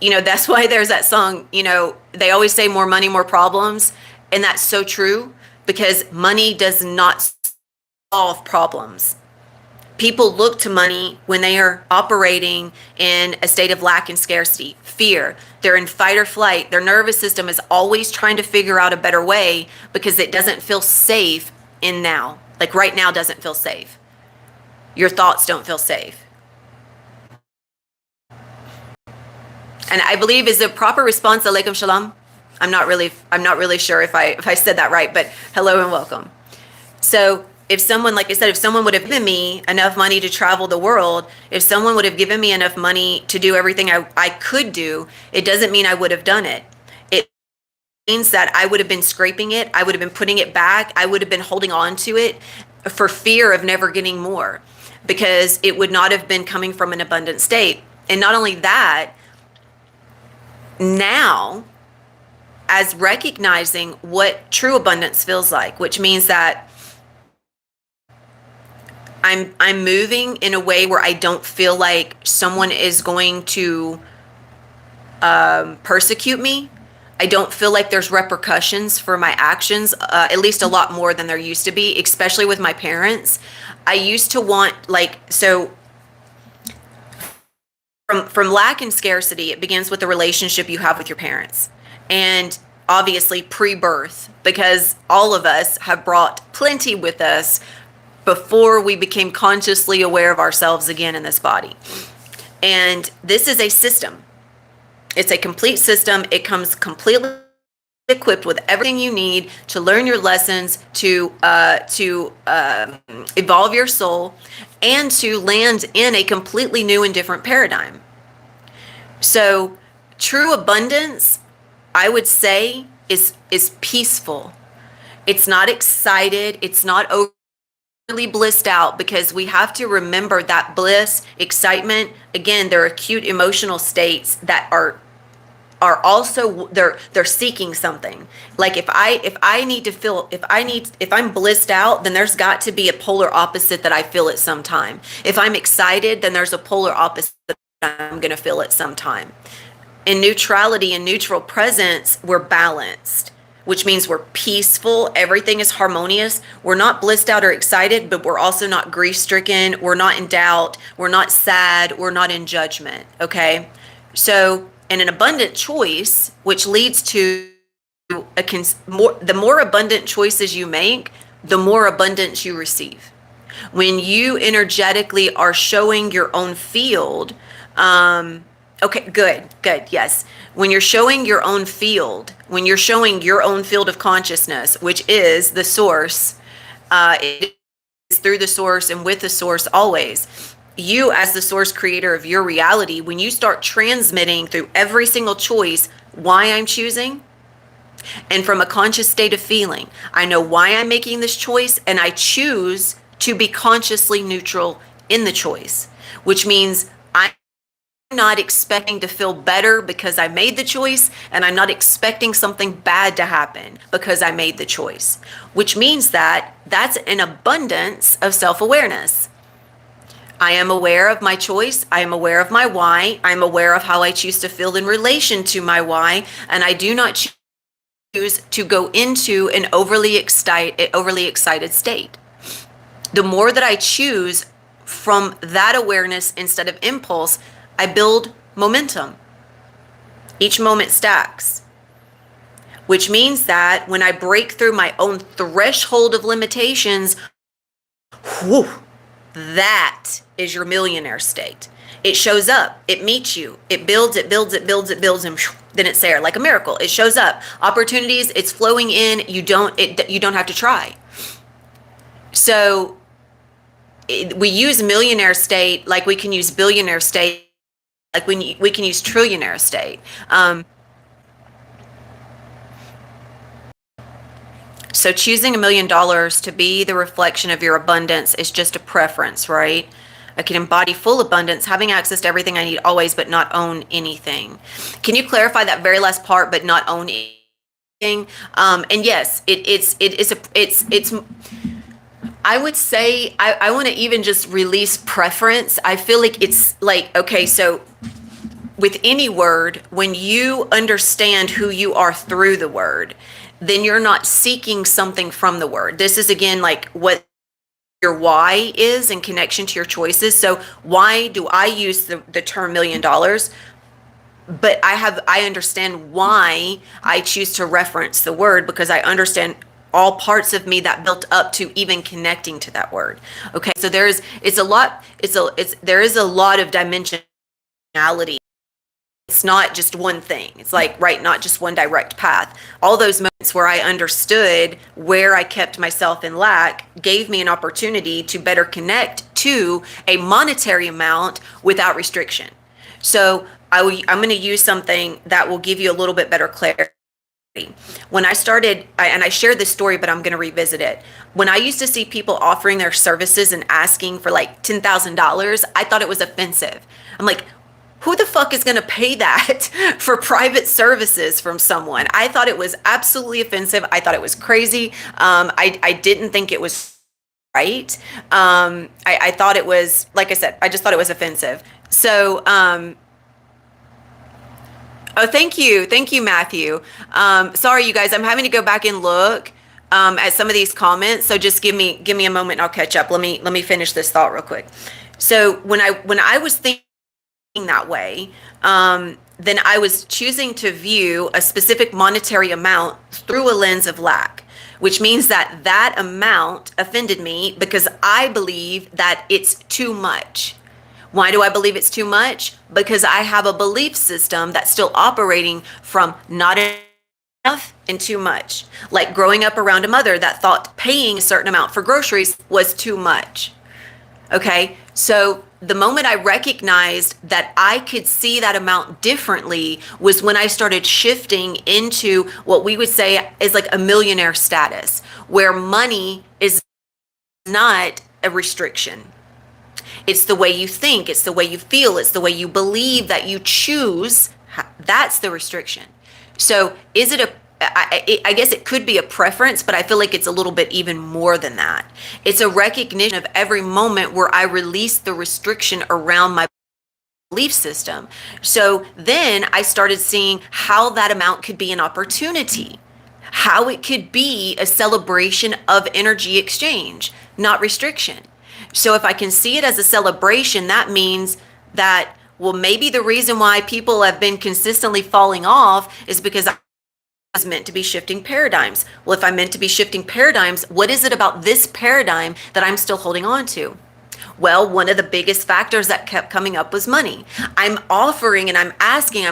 that's why there's that song, they always say more money, more problems. And that's so true because money does not solve problems. People look to money when they are operating in a state of lack and scarcity, fear. They're in fight or flight. Their nervous system is always trying to figure out a better way because it doesn't feel safe in now. Like right now doesn't feel safe. Your thoughts don't feel safe. And I believe is the proper response, alaikum shalom. I'm not really sure if I said that right, but hello and welcome. So if someone, like I said, if someone would have given me enough money to travel the world, if someone would have given me enough money to do everything I could do, it doesn't mean I would have done it. It means that I would have been scraping it. I would have been putting it back. I would have been holding on to it for fear of never getting more because it would not have been coming from an abundant state. And not only that, now, as recognizing what true abundance feels like, which means that I'm moving in a way where I don't feel like someone is going to persecute me. I don't feel like there's repercussions for my actions, at least a lot more than there used to be, especially with my parents. I used to want From lack and scarcity, it begins with the relationship you have with your parents. And obviously pre-birth, because all of us have brought plenty with us before we became consciously aware of ourselves again in this body. And this is a system. It's a complete system. It comes completely equipped with everything you need to learn your lessons, to evolve your soul, and to land in a completely new and different paradigm. So, true abundance, I would say, is peaceful. It's not excited. It's not overly blissed out, because we have to remember that bliss, excitement, again, they're acute emotional states that are also, they're seeking something. Like if I need to feel, if I'm blissed out, then there's got to be a polar opposite that I feel at some time. If I'm excited, then there's a polar opposite that I'm going to feel at some time. In neutrality and neutral presence, we're balanced, which means we're peaceful. Everything is harmonious. We're not blissed out or excited, but we're also not grief stricken. We're not in doubt. We're not sad. We're not in judgment. Okay. So, and an abundant choice, which leads to the more abundant choices you make, the more abundance you receive. When you energetically are showing your own field, okay, good, yes. When you're showing your own field, when you're showing your own field of consciousness, which is the source, it is through the source and with the source always. You, as the source creator of your reality, when you start transmitting through every single choice why I'm choosing, and from a conscious state of feeling, I know why I'm making this choice, and I choose to be consciously neutral in the choice, which means I'm not expecting to feel better because I made the choice, and I'm not expecting something bad to happen because I made the choice, which means that that's an abundance of self-awareness. I am aware of my choice. I am aware of my why. I'm aware of how I choose to feel in relation to my why, and I do not choose to go into an overly excited state. The more that I choose from that awareness instead of impulse, I build momentum. Each moment stacks, which means that when I break through my own threshold of limitations, whew, that is your millionaire state. It shows up, it meets you, it builds, and then it's there like a miracle. It shows up, opportunities, it's flowing in. You don't have to try. So we use millionaire state like we can use billionaire state, like we can use trillionaire state. So choosing $1 million to be the reflection of your abundance is just a preference, right? I can embody full abundance, having access to everything I need always, but not own anything. Can you clarify that very last part, but not own anything? And yes, it's I would say I want to even just release preference. I feel like it's like, okay, so with any word, when you understand who you are through the word, then you're not seeking something from the word. This is again like what your why is in connection to your choices. So why do I use the term $1 million? But I understand why I choose to reference the word, because I understand all parts of me that built up to even connecting to that word. Okay, so there is a lot of dimensionality. It's not just one thing. It's like, right, not just one direct path. All those moments where I understood where I kept myself in lack gave me an opportunity to better connect to a monetary amount without restriction. So I'm going to use something that will give you a little bit better clarity. When I started, and I shared this story, but I'm going to revisit it. When I used to see people offering their services and asking for like $10,000, I thought it was offensive. I'm like, who the fuck is going to pay that for private services from someone? I thought it was absolutely offensive. I thought it was crazy. I didn't think it was right. I thought it was, like I said, I just thought it was offensive. So, oh, thank you, Matthew. Sorry, you guys, I'm having to go back and look at some of these comments. So just give me a moment, and I'll catch up. Let me finish this thought real quick. So when I was thinking that way, then I was choosing to view a specific monetary amount through a lens of lack, which means that amount offended me because I believe that it's too much. Why do I believe it's too much? Because I have a belief system that's still operating from not enough and too much. Like growing up around a mother that thought paying a certain amount for groceries was too much. Okay, so the moment I recognized that I could see that amount differently was when I started shifting into what we would say is like a millionaire status, where money is not a restriction. It's the way you think, it's the way you feel, it's the way you believe that you choose. That's the restriction. So is it a I guess it could be a preference, but I feel like it's a little bit even more than that. It's a recognition of every moment where I release the restriction around my belief system. So then I started seeing how that amount could be an opportunity, how it could be a celebration of energy exchange, not restriction. So if I can see it as a celebration, that means that, well, maybe the reason why people have been consistently falling off is because I was meant to be shifting paradigms. Well, if I'm meant to be shifting paradigms, what is it about this paradigm that I'm still holding on to? Well, one of the biggest factors that kept coming up was money. I'm offering and I'm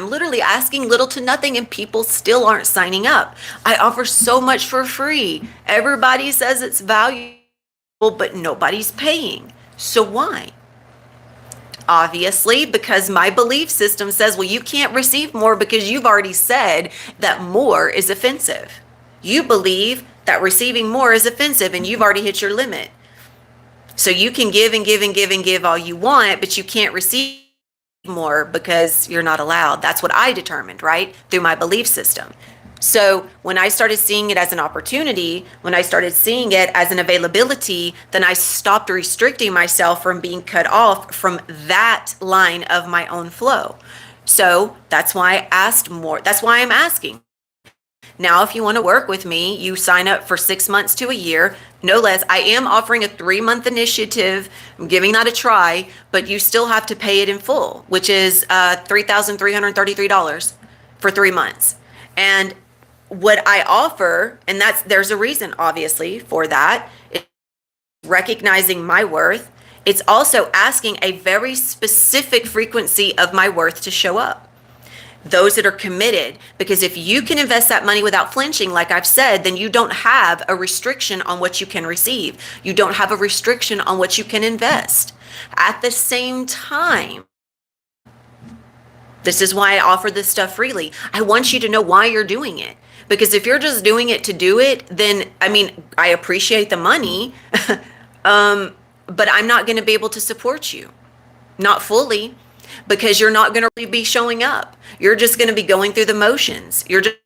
literally asking little to nothing, and people still aren't signing up. I offer so much for free. Everybody says it's valuable, but nobody's paying. So why? Obviously, because my belief system says, well, you can't receive more because you've already said that more is offensive. You believe that receiving more is offensive and you've already hit your limit. So you can give and give and give and give all you want, but you can't receive more because you're not allowed. That's what I determined, right? Through my belief system. So when I started seeing it as an opportunity, when I started seeing it as an availability, then I stopped restricting myself from being cut off from that line of my own flow. So that's why I asked more. That's why I'm asking. Now, if you want to work with me, you sign up for 6 months to a year, no less. I am offering a 3-month initiative. I'm giving that a try, but you still have to pay it in full, which is $3,333 for 3 months. And what I offer, and there's a reason obviously for that, is recognizing my worth. It's also asking a very specific frequency of my worth to show up. Those that are committed, because if you can invest that money without flinching, like I've said, then you don't have a restriction on what you can receive. You don't have a restriction on what you can invest. At the same time, this is why I offer this stuff freely. I want you to know why you're doing it. Because if you're just doing it to do it, then, I mean, I appreciate the money, but I'm not going to be able to support you. Not fully, because you're not going to really be showing up. You're just going to be going through the motions. You're just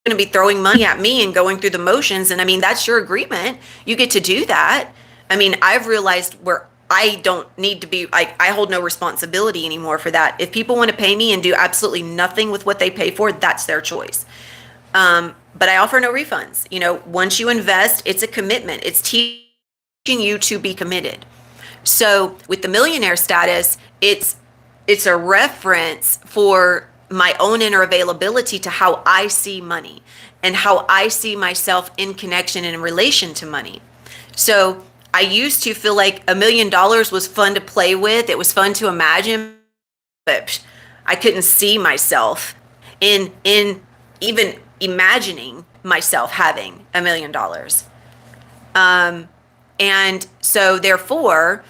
going to be throwing money at me and going through the motions. And I mean, that's your agreement. You get to do that. I mean, I've realized where I don't need to be, I hold no responsibility anymore for that. If people want to pay me and do absolutely nothing with what they pay for, that's their choice. But I offer no refunds. You know, once you invest, it's a commitment. It's teaching you to be committed. So with the millionaire status, it's a reference for my own inner availability to how I see money and how I see myself in connection and in relation to money. So I used to feel like $1 million was fun to play with. It was fun to imagine, but I couldn't see myself in even imagining myself having $1 million. And so therefore,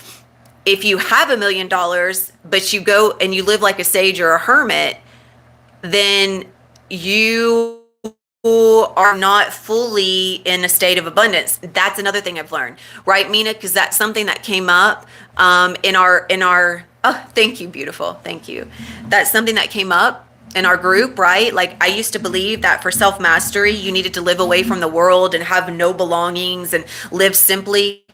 if you have $1 million, but you go and you live like a sage or a hermit, then you are not fully in a state of abundance. That's another thing I've learned, right, Mina? Because that's something that came up in our. Oh, thank you, beautiful, thank you. That's something that came up in our group, right? Like I used to believe that for self-mastery, you needed to live away from the world and have no belongings and live simply.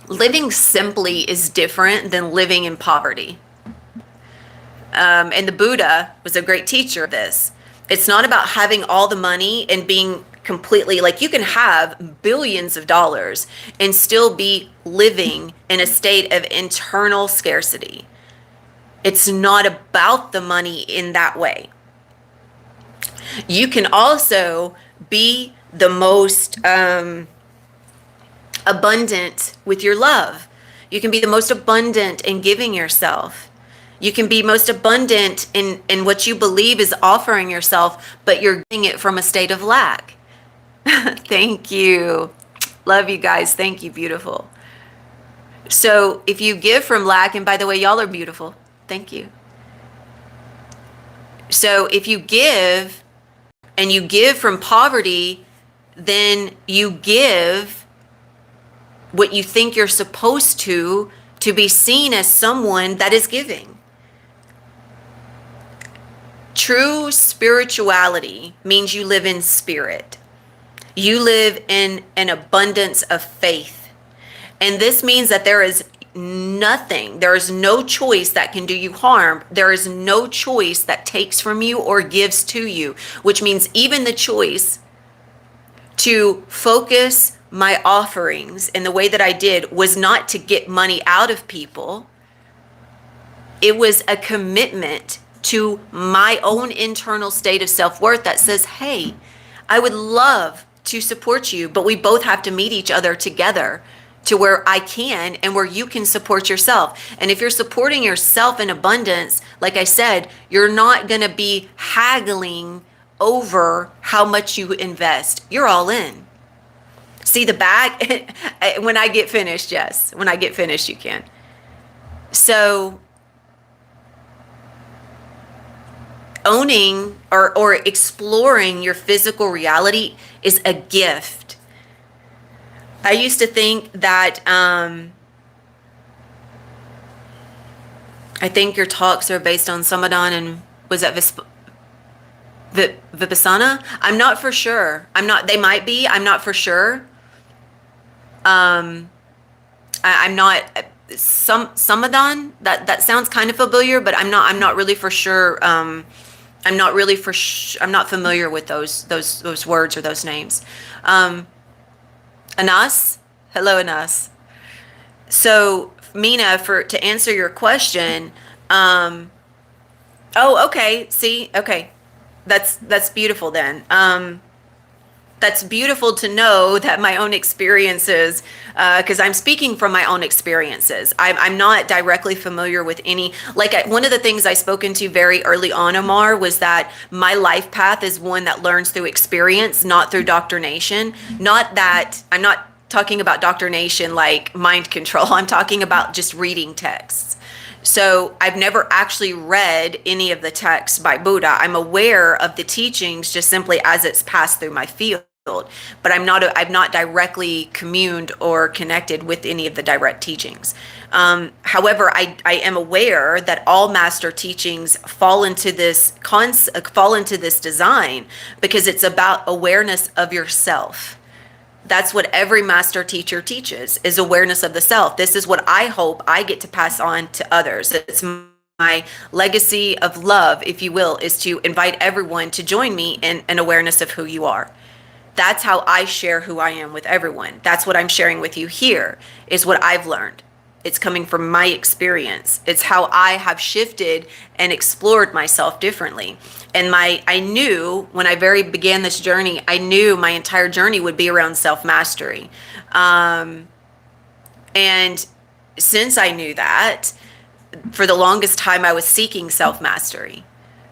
Living simply is different than living in poverty. And the Buddha was a great teacher of this. It's not about having all the money and being completely, like you can have billions of dollars and still be living in a state of internal scarcity. It's not about the money in that way. You can also be the most abundant with your love. You can be the most abundant in giving yourself. You can be most abundant in what you believe is offering yourself, but you're getting it from a state of lack. Thank you. Love you guys. Thank you. Beautiful. So if you give from lack, and by the way, y'all are beautiful. Thank you. So if you give and you give from poverty, then you give what you think you're supposed to be seen as someone that is giving. True spirituality means you live in spirit. You live in an abundance of faith. And this means that there is nothing, there is no choice that can do you harm. There is no choice that takes from you or gives to you, which means even the choice to focus my offerings in the way that I did was not to get money out of people. It was a commitment to my own internal state of self-worth that says, hey, I would love to support you, but we both have to meet each other together to where I can and where you can support yourself. And if you're supporting yourself in abundance, like I said, you're not going to be haggling over how much you invest. You're all in. See the bag? When I get finished, yes. When I get finished, you can. So owning or exploring your physical reality is a gift. I used to think that, I think your talks are based on Samadhan and was that Vipassana? I'm not for sure. They might be, I'm not for sure. I'm not, Samadhan, that sounds kind of familiar, but I'm not really for sure. I'm not familiar with those words or those names. Anas, hello Anas. So Mina, to answer your question, oh, okay, see, okay, that's beautiful then. That's beautiful to know that my own experiences, because I'm speaking from my own experiences. I'm not directly familiar with any, one of the things I spoke into very early on, Omar, was that my life path is one that learns through experience, not through doctrination. Not that, I'm not talking about doctrination like mind control. I'm talking about just reading texts. So I've never actually read any of the texts by Buddha. I'm aware of the teachings just simply as it's passed through my field. But I've not directly communed or connected with any of the direct teachings. However, I am aware that all master teachings fall into this design because it's about awareness of yourself. That's what every master teacher teaches, is awareness of the self. This is what I hope I get to pass on to others. It's my legacy of love, if you will, is to invite everyone to join me in an awareness of who you are. That's how I share who I am with everyone. That's what I'm sharing with you here, is what I've learned. It's coming from my experience. It's how I have shifted and explored myself differently. And I knew when I began this journey, I knew my entire journey would be around self-mastery. And since I knew that, for the longest time, I was seeking self-mastery.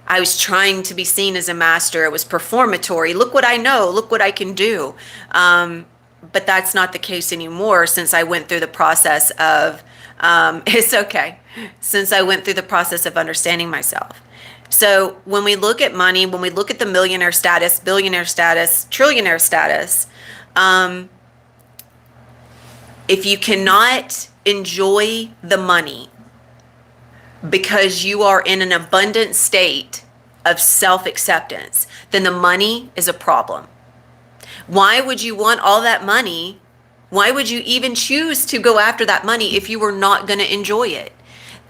I was trying to be seen as a master. It was performatory. Look what I know. Look what I can do. But that's not the case anymore since I went through the process of, it's okay, since I went through the process of understanding myself. So when we look at money, when we look at the millionaire status, billionaire status, trillionaire status, if you cannot enjoy the money because you are in an abundant state of self-acceptance, then the money is a problem. Why would you want all that money? Why would you even choose to go after that money if you were not going to enjoy it?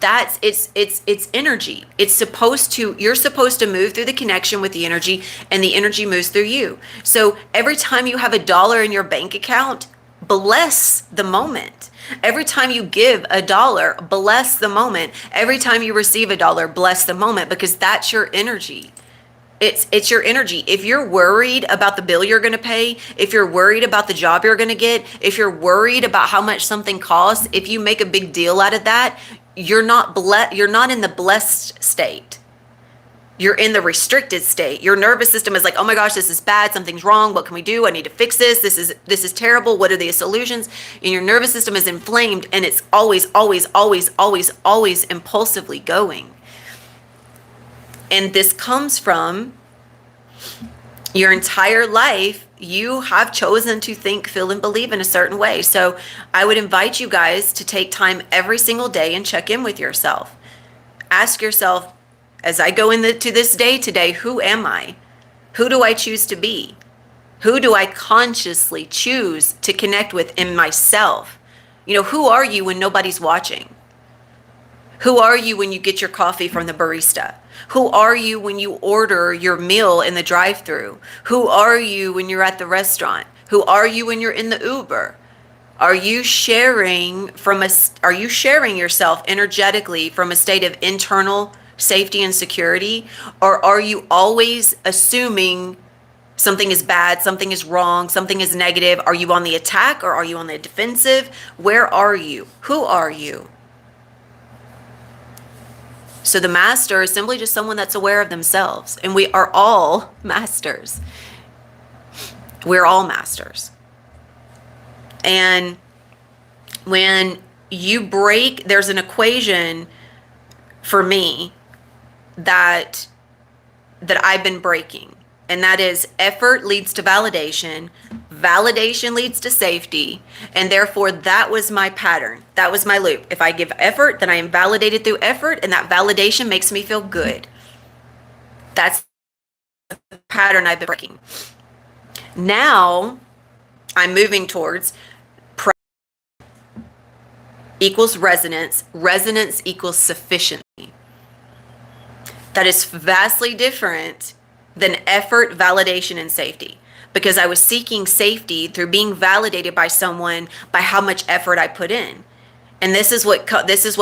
It's energy. You're supposed to move through the connection with the energy, and the energy moves through you. So every time you have $1 in your bank account, bless the moment. Every time you give $1, bless the moment. Every time you receive $1, bless the moment, because that's your energy. It's your energy. If you're worried about the bill you're going to pay, if you're worried about the job you're going to get, if you're worried about how much something costs, if you make a big deal out of that, you're not in the blessed state. You're in the restricted state. Your nervous system is like, oh my gosh, this is bad. Something's wrong. What can we do? I need to fix this. This is terrible. What are the solutions? And your nervous system is inflamed, and it's always, always, always, always, always impulsively going. And this comes from your entire life. You have chosen to think, feel, and believe in a certain way. So I would invite you guys to take time every single day and check in with yourself. Ask yourself, as I go into this day today, who am I? Who do I choose to be? Who do I consciously choose to connect with in myself? You know, who are you when nobody's watching? Who are you when you get your coffee from the barista? Who are you when you order your meal in the drive-thru? Who are you when you're at the restaurant? Who are you when you're in the Uber? Are you sharing yourself energetically from a state of internal safety and security? Or are you always assuming something is bad, something is wrong, something is negative? Are you on the attack or are you on the defensive? Where are you? Who are you? So the master is simply just someone that's aware of themselves. And we are all masters. We're all masters. And when you break, there's an equation for me that I've been breaking. And that is effort leads to validation. Validation leads to safety. And therefore, that was my pattern. That was my loop. If I give effort, then I am validated through effort. And that validation makes me feel good. That's the pattern I've been breaking. Now, I'm moving towards equals resonance. Resonance equals sufficiency. That is vastly different than effort, validation, and safety. Because I was seeking safety through being validated by someone by how much effort I put in. And this is what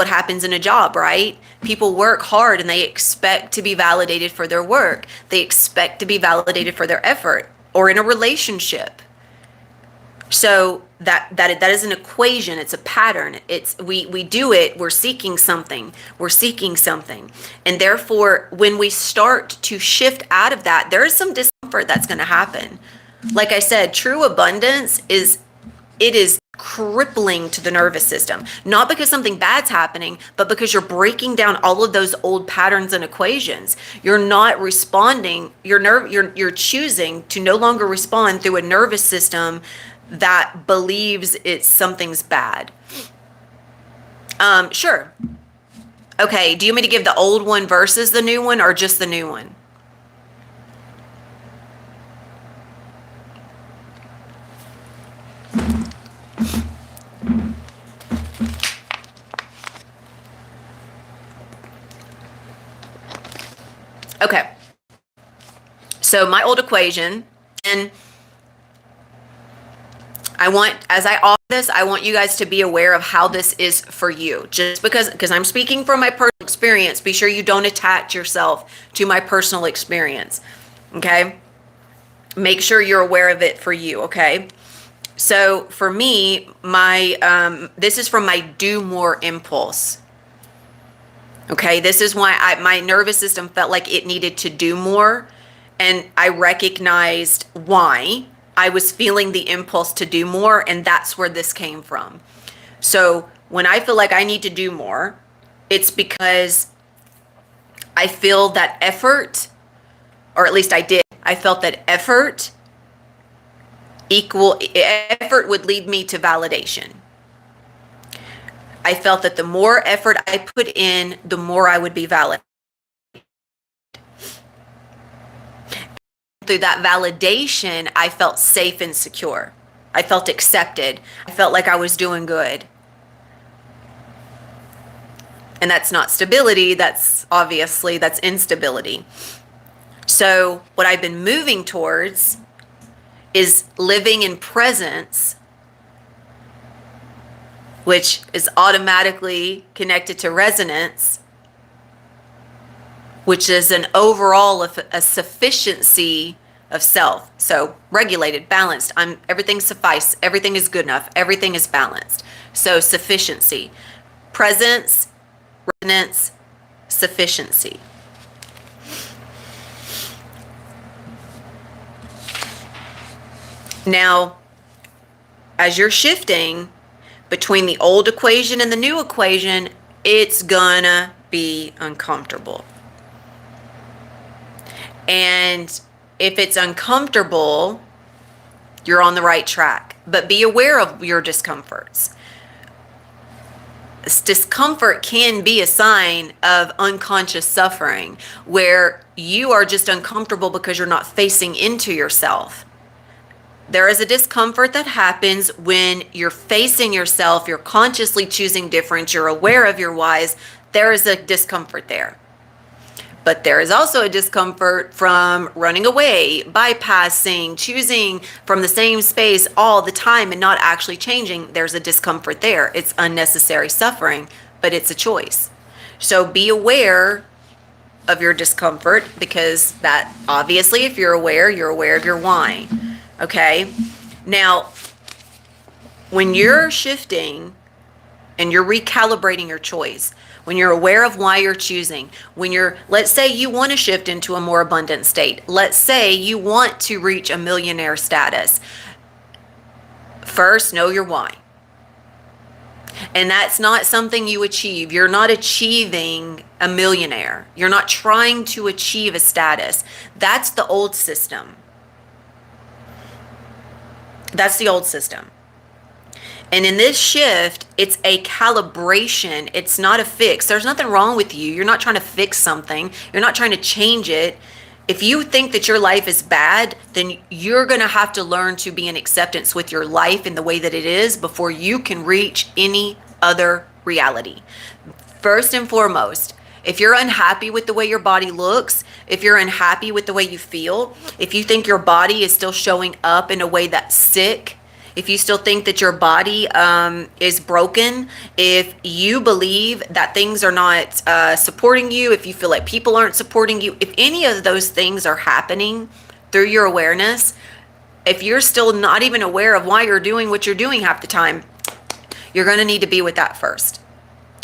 happens in a job, right? People work hard and they expect to be validated for their work. They expect to be validated for their effort, or in a relationship. So that is an equation. It's a pattern. We do it. We're seeking something. And therefore, when we start to shift out of that, there is some discomfort that's going to happen. Like I said, true abundance is crippling to the nervous system, not because something bad's happening, but because you're breaking down all of those old patterns and equations. You're not responding. You're choosing to no longer respond through a nervous system that believes something's bad. Sure. Okay, do you want me to give the old one versus the new one, or just the new one? Okay. So my old equation, and as I offer this, I want you guys to be aware of how this is for you. Just because I'm speaking from my personal experience, be sure you don't attach yourself to my personal experience. Okay? Make sure you're aware of it for you, okay? So for me, this is from my do more impulse. Okay, this is why my nervous system felt like it needed to do more, and I recognized why I was feeling the impulse to do more, and that's where this came from. So when I feel like I need to do more, it's because I feel that effort, or at least I did, I felt that effort would lead me to validation. I felt that the more effort I put in, the more I would be validated. Through that validation, I felt safe and secure. I felt accepted. I felt like I was doing good. And that's not stability, that's instability. So what I've been moving towards is living in presence, which is automatically connected to resonance, which is an overall a sufficiency of self. So regulated, balanced. Everything's suffice. Everything is good enough. Everything is balanced. So sufficiency, presence, resonance, sufficiency. Now, as you're shifting between the old equation and the new equation, it's gonna be uncomfortable. And if it's uncomfortable, you're on the right track. But be aware of your discomforts. Discomfort can be a sign of unconscious suffering, where you are just uncomfortable because you're not facing into yourself. There is a discomfort that happens when you're facing yourself, you're consciously choosing different, you're aware of your whys. There is a discomfort there. But there is also a discomfort from running away, bypassing, choosing from the same space all the time and not actually changing. There's a discomfort there. It's unnecessary suffering, but it's a choice. So be aware of your discomfort, because that, obviously, if you're aware of your why. Okay? Now, when you're shifting and you're recalibrating your choice, when you're aware of why you're choosing, let's say you want to shift into a more abundant state. Let's say you want to reach a millionaire status. First, know your why. And that's not something you achieve. You're not achieving a millionaire. You're not trying to achieve a status. That's the old system. That's the old system. And in this shift, it's a calibration. It's not a fix. There's nothing wrong with you. You're not trying to fix something. You're not trying to change it. If you think that your life is bad, then you're going to have to learn to be in acceptance with your life in the way that it is before you can reach any other reality. First and foremost, if you're unhappy with the way your body looks, if you're unhappy with the way you feel, if you think your body is still showing up in a way that's sick, if you still think that your body is broken, if you believe that things are not supporting you, if you feel like people aren't supporting you, if any of those things are happening through your awareness, if you're still not even aware of why you're doing what you're doing half the time, you're going to need to be with that first.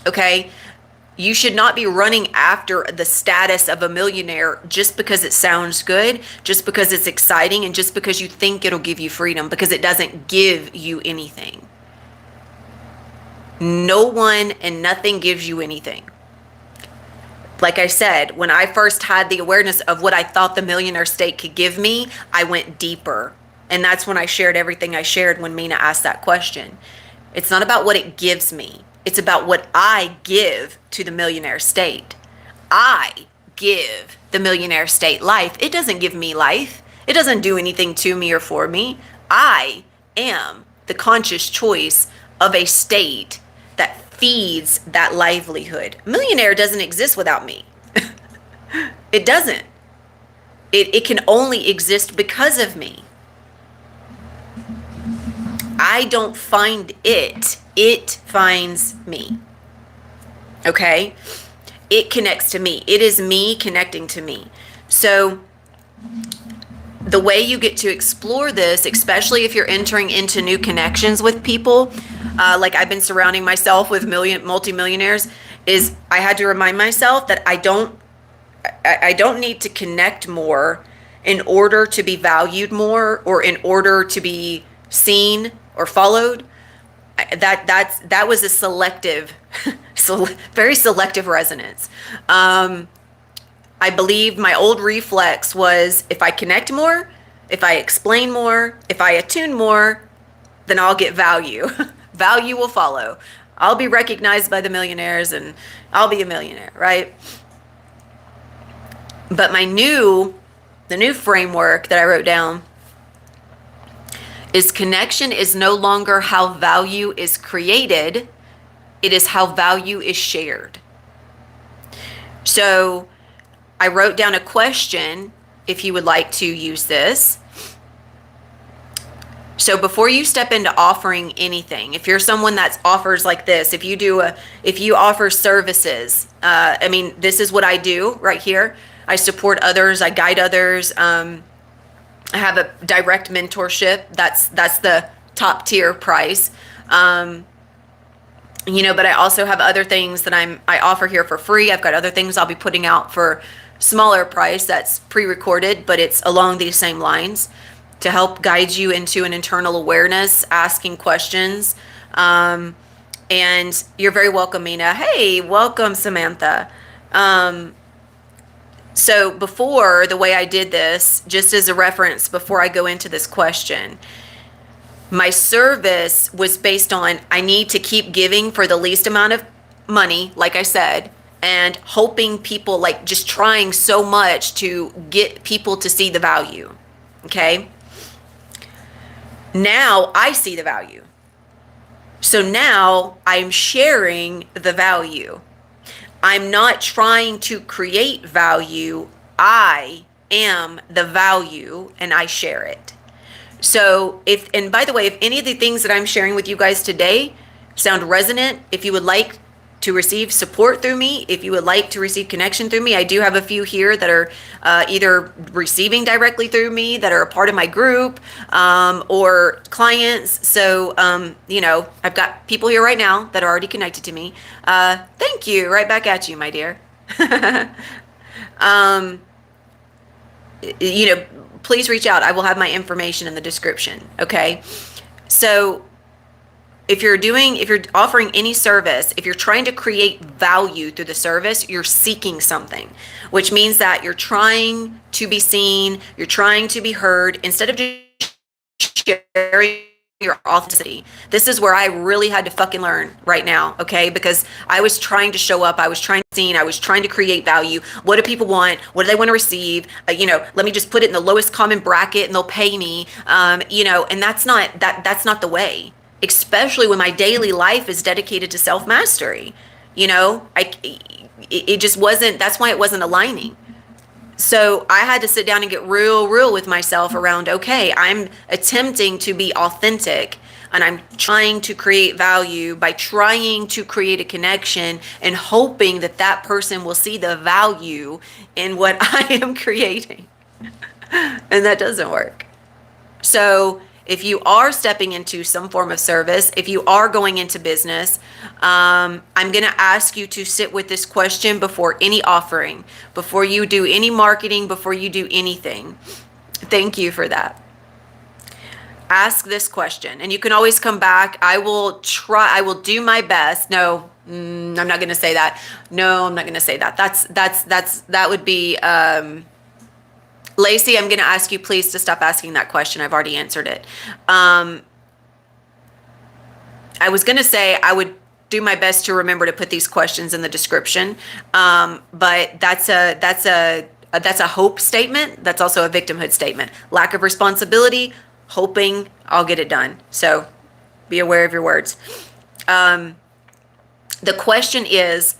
Okay? You should not be running after the status of a millionaire just because it sounds good, just because it's exciting, and just because you think it'll give you freedom, because it doesn't give you anything. No one and nothing gives you anything. Like I said, when I first had the awareness of what I thought the millionaire state could give me, I went deeper. And that's when I shared everything I shared when Mina asked that question. It's not about what it gives me. It's about what I give to the millionaire state. I give the millionaire state life. It doesn't give me life. It doesn't do anything to me or for me. I am the conscious choice of a state that feeds that livelihood. Millionaire doesn't exist without me. It doesn't. It can only exist because of me. I don't find it. It finds me. Okay? It connects to me. It is me connecting to me. So the way you get to explore this, especially if you're entering into new connections with people, like I've been surrounding myself with multimillionaires, is I had to remind myself that I don't need to connect more in order to be valued more, or in order to be seen or followed. That was a selective, very selective resonance. I believe my old reflex was, if I connect more, if I explain more, if I attune more, then I'll get value. Value will follow. I'll be recognized by the millionaires and I'll be a millionaire, right? But the new framework that I wrote down is connection is no longer how value is created. It is how value is shared. So I wrote down a question if you would like to use this. So before you step into offering anything, if you're someone that offers like this, if you offer services, this is what I do right here. I support others. I guide others. I have a direct mentorship. That's the top tier price. But I also have other things that I offer here for free. I've got other things I'll be putting out for smaller price that's pre-recorded, but it's along these same lines to help guide you into an internal awareness, asking questions. And you're very welcome, Mina. Hey, welcome, Samantha. So before, the way I did this, just as a reference, before I go into this question, my service was based on I need to keep giving for the least amount of money, like I said, and hoping people, like just trying so much to get people to see the value. Okay. Now I see the value. So now I'm sharing the value. I'm not trying to create value. I am the value and I share it. So and by the way, if any of the things that I'm sharing with you guys today sound resonant, if you would like to receive support through me, if you would like to receive connection through me, I do have a few here that are either receiving directly through me, that are a part of my group, or clients. So, I've got people here right now that are already connected to me. Thank you. Right back at you, my dear. Please reach out. I will have my information in the description. Okay. So if you're offering any service, if you're trying to create value through the service, you're seeking something, which means that you're trying to be seen, you're trying to be heard, instead of just sharing your authenticity. This is where I really had to fucking learn right now, okay? Because I was trying to show up, I was trying to be seen, I was trying to create value. What do people want? What do they want to receive? Let me just put it in the lowest common bracket and they'll pay me. And that's not the way. Especially when my daily life is dedicated to self-mastery. It just wasn't, that's why it wasn't aligning. So I had to sit down and get real with myself around, okay, I'm attempting to be authentic and I'm trying to create value by trying to create a connection and hoping that that person will see the value in what I am creating. And that doesn't work. So if you are stepping into some form of service, if you are going into business, I'm going to ask you to sit with this question before any offering, before you do any marketing, before you do anything. Thank you for that. Ask this question, and you can always come back. I will do my best. No, I'm not going to say that. No, I'm not going to say that. That would be, Lacey, I'm going to ask you please to stop asking that question. I've already answered it. I was going to say I would do my best to remember to put these questions in the description, but that's a hope statement. That's also a victimhood statement. Lack of responsibility, hoping I'll get it done. So be aware of your words. The question is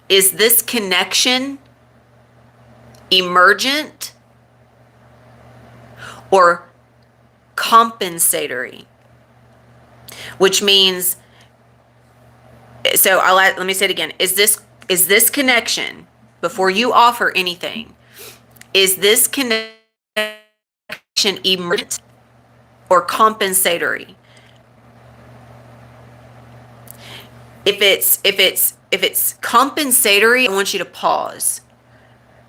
this connection emergent or compensatory? Which means, so let me say it again. Is this connection, before you offer anything, is this connection emergent or compensatory? If it's compensatory, I want you to pause.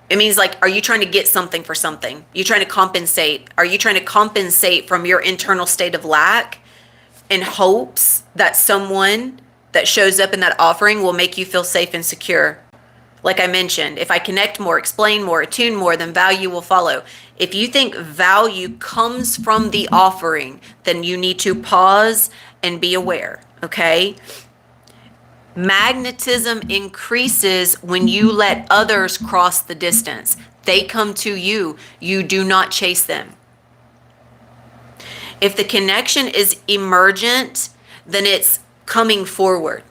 It means, like, are you trying to get something for something? You trying to compensate? Are you trying to compensate from your internal state of lack in hopes that someone that shows up in that offering will make you feel safe and secure? Like I mentioned, if I connect more, explain more, attune more, then value will follow. If you think value comes from the offering, then you need to pause and be aware, okay? Magnetism increases when you let others cross the distance. They come to you. You do not chase them. If the connection is emergent, then it's coming forward.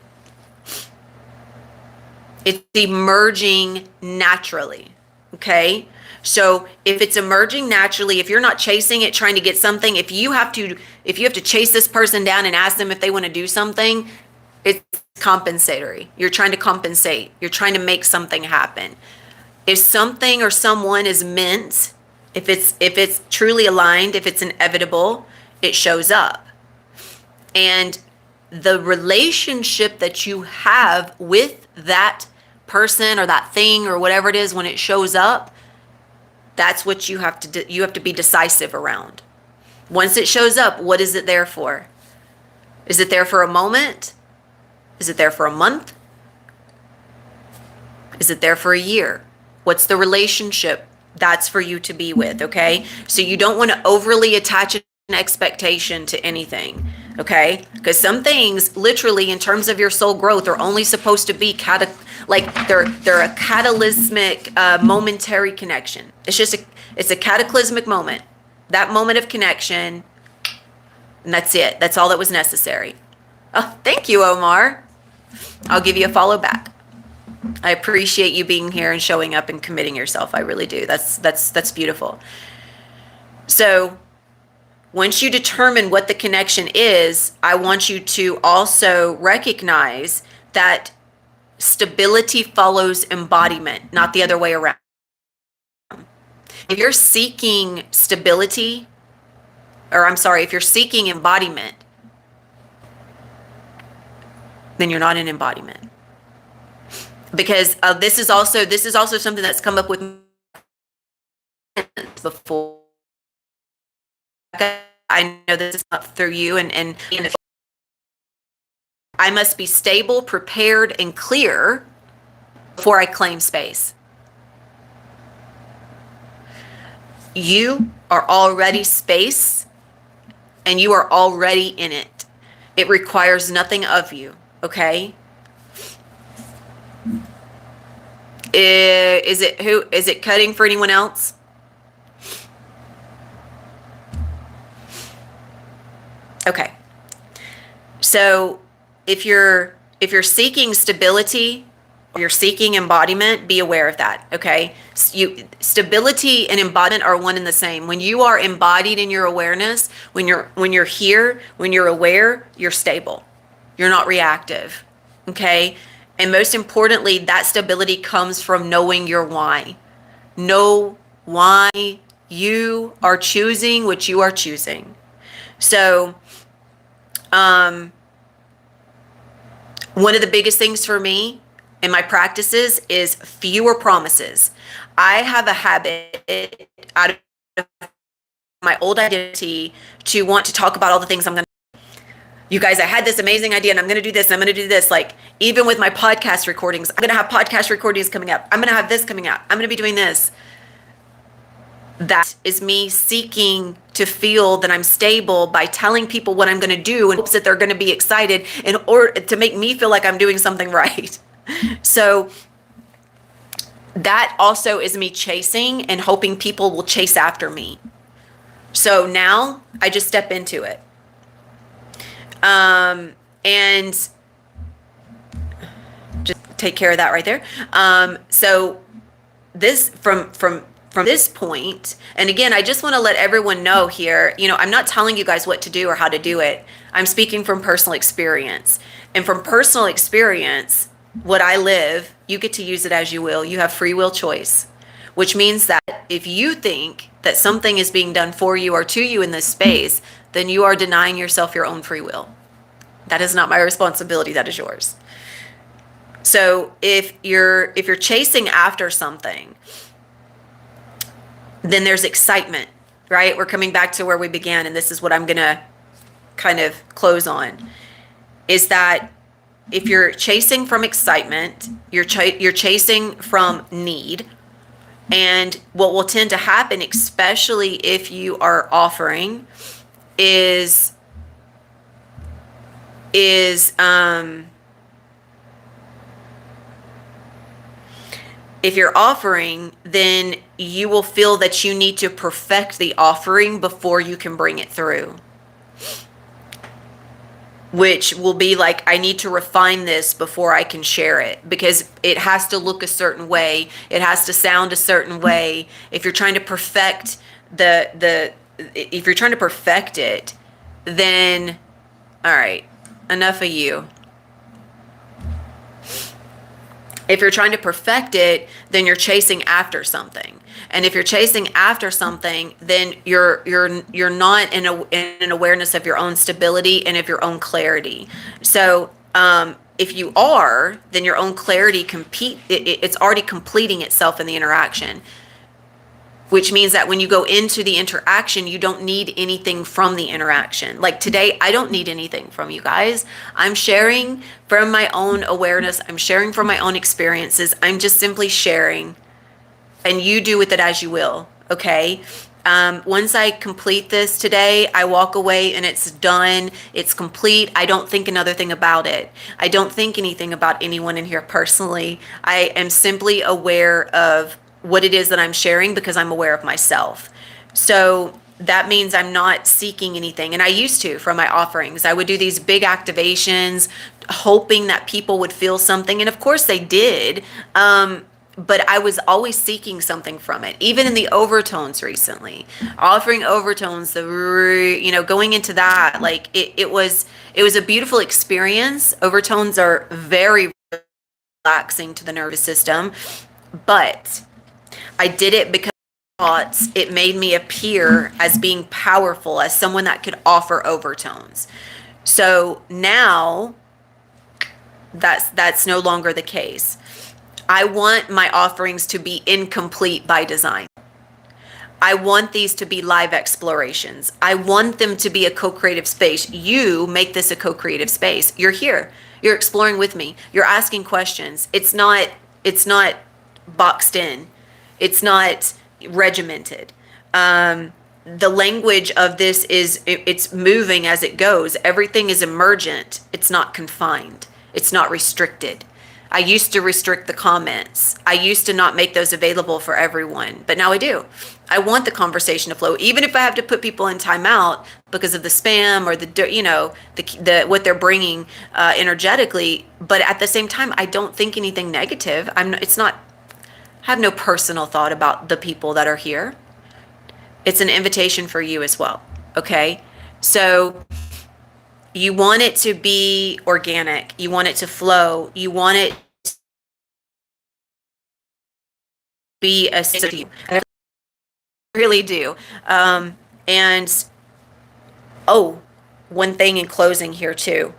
It's emerging naturally. Okay? So if it's emerging naturally, if you're not chasing it, trying to get something, if you have to chase this person down and ask them if they want to do something, it's compensatory. You're trying to compensate. You're trying to make something happen. If something or someone is meant, if it's truly aligned, if it's inevitable, it shows up. And the relationship that you have with that person or that thing or whatever it is when it shows up, that's what you have to you have to be decisive around. Once it shows up, what is it there for? Is it there for a moment? Is it there for a month? Is it there for a year? What's the relationship that's for you to be with, okay? So you don't want to overly attach an expectation to anything, okay? Because some things, literally, in terms of your soul growth, are only supposed to be like they're a cataclysmic, momentary connection. It's a cataclysmic moment. That moment of connection, and that's it. That's all that was necessary. Oh, thank you, Omar. I'll give you a follow back. I appreciate you being here and showing up and committing yourself. I really do. That's beautiful. So once you determine what the connection is, I want you to also recognize that stability follows embodiment, not the other way around. If you're seeking stability, or I'm sorry, if you're seeking embodiment, then you're not in embodiment. Because this is also something that's come up with before. I know this is not through you, and I must be stable, prepared, and clear before I claim space. You are already space, and you are already in it. It requires nothing of you, okay? Is it cutting for anyone else? Okay. So if you're seeking stability, or you're seeking embodiment, be aware of that, okay? Stability and embodiment are one and the same. When you are embodied in your awareness, when you're here, when you're aware, you're stable. You're not reactive, okay? And most importantly, that stability comes from knowing your why. Know why you are choosing what you are choosing. So, one of the biggest things for me in my practices is fewer promises. I have a habit out of my old identity to want to talk about all the things I'm going to. You guys, I had this amazing idea and I'm going to do this and I'm going to do this. Like, even with my podcast recordings, I'm going to have podcast recordings coming up. I'm going to have this coming out. I'm going to be doing this. That is me seeking to feel that I'm stable by telling people what I'm going to do in hopes that they're going to be excited in order to make me feel like I'm doing something right. So that also is me chasing and hoping people will chase after me. So now I just step into it. And just take care of that right there. So this from this point, and again, I just want to let everyone know here, I'm not telling you guys what to do or how to do it. I'm speaking from personal experience. And from personal experience, what I live, you get to use it as you will. You have free will choice, which means that if you think that something is being done for you or to you in this space, then you are denying yourself your own free will. That is not my responsibility. That is yours. So if you're chasing after something, then there's excitement, right? We're coming back to where we began, and this is what I'm going to kind of close on, is that if you're chasing from excitement, you're chasing from need. And what will tend to happen, especially if you are offering, is if you're offering, then you will feel that you need to perfect the offering before you can bring it through. Which will be like, I need to refine this before I can share it, because it has to look a certain way. It has to sound a certain way. If you're trying to perfect if you're trying to perfect it, then, all right, enough of you. If you're trying to perfect it, then you're chasing after something. And if you're chasing after something, then you're not in an awareness of your own stability and of your own clarity. So if you are, then your own clarity it's already completing itself in the interaction, which means that when you go into the interaction, you don't need anything from the interaction. Like today, I don't need anything from you guys. I'm sharing from my own awareness. I'm sharing from my own experiences. I'm just simply sharing, and you do with it as you will. Okay. Once I complete this today, I walk away and it's done. It's complete. I don't think another thing about it. I don't think anything about anyone in here personally. I am simply aware of what it is that I'm sharing because I'm aware of myself. So that means I'm not seeking anything. And I used to from my offerings. I would do these big activations, hoping that people would feel something. And of course they did. But I was always seeking something from it, even in the overtones recently, offering overtones, going into that, like it was a beautiful experience. Overtones are very relaxing to the nervous system, but I did it because thoughts, it made me appear as being powerful, as someone that could offer overtones. So now that's no longer the case. I want my offerings to be incomplete by design. I want these to be live explorations. I want them to be a co-creative space. You make this a co-creative space. You're here. You're exploring with me. You're asking questions. It's not boxed in. It's not regimented. The language of this it's moving as it goes. Everything is emergent. It's not confined. It's not restricted. I used to restrict the comments. I used to not make those available for everyone, but now I do. I want the conversation to flow, even if I have to put people in timeout because of the spam or the what they're bringing energetically. But at the same time, I don't think anything negative. I have no personal thought about the people that are here. It's an invitation for you as well. Okay, so you want it to be organic. You want it to flow. You want it to be a city. I really do. And one thing in closing here too.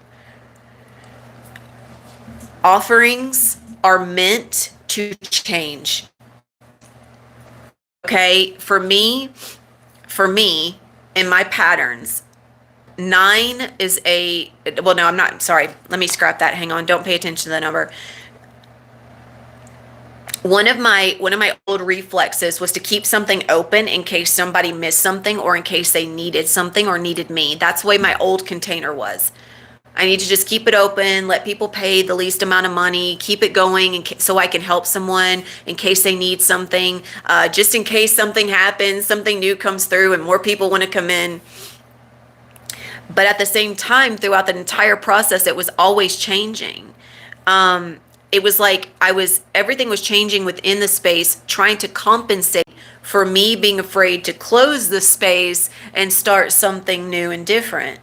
Offerings are meant to change. Okay, for me, in my patterns, 9 is I'm not, sorry, let me scrap that. Hang on, don't pay attention to the number. One of my old reflexes was to keep something open in case somebody missed something or in case they needed something or needed me. That's the way my old container was. I need to just keep it open, let people pay the least amount of money, keep it going so I can help someone in case they need something, just in case something happens, something new comes through and more people want to come in. But at the same time, throughout the entire process, it was always changing. It was like everything was changing within the space, trying to compensate for me being afraid to close the space and start something new and different.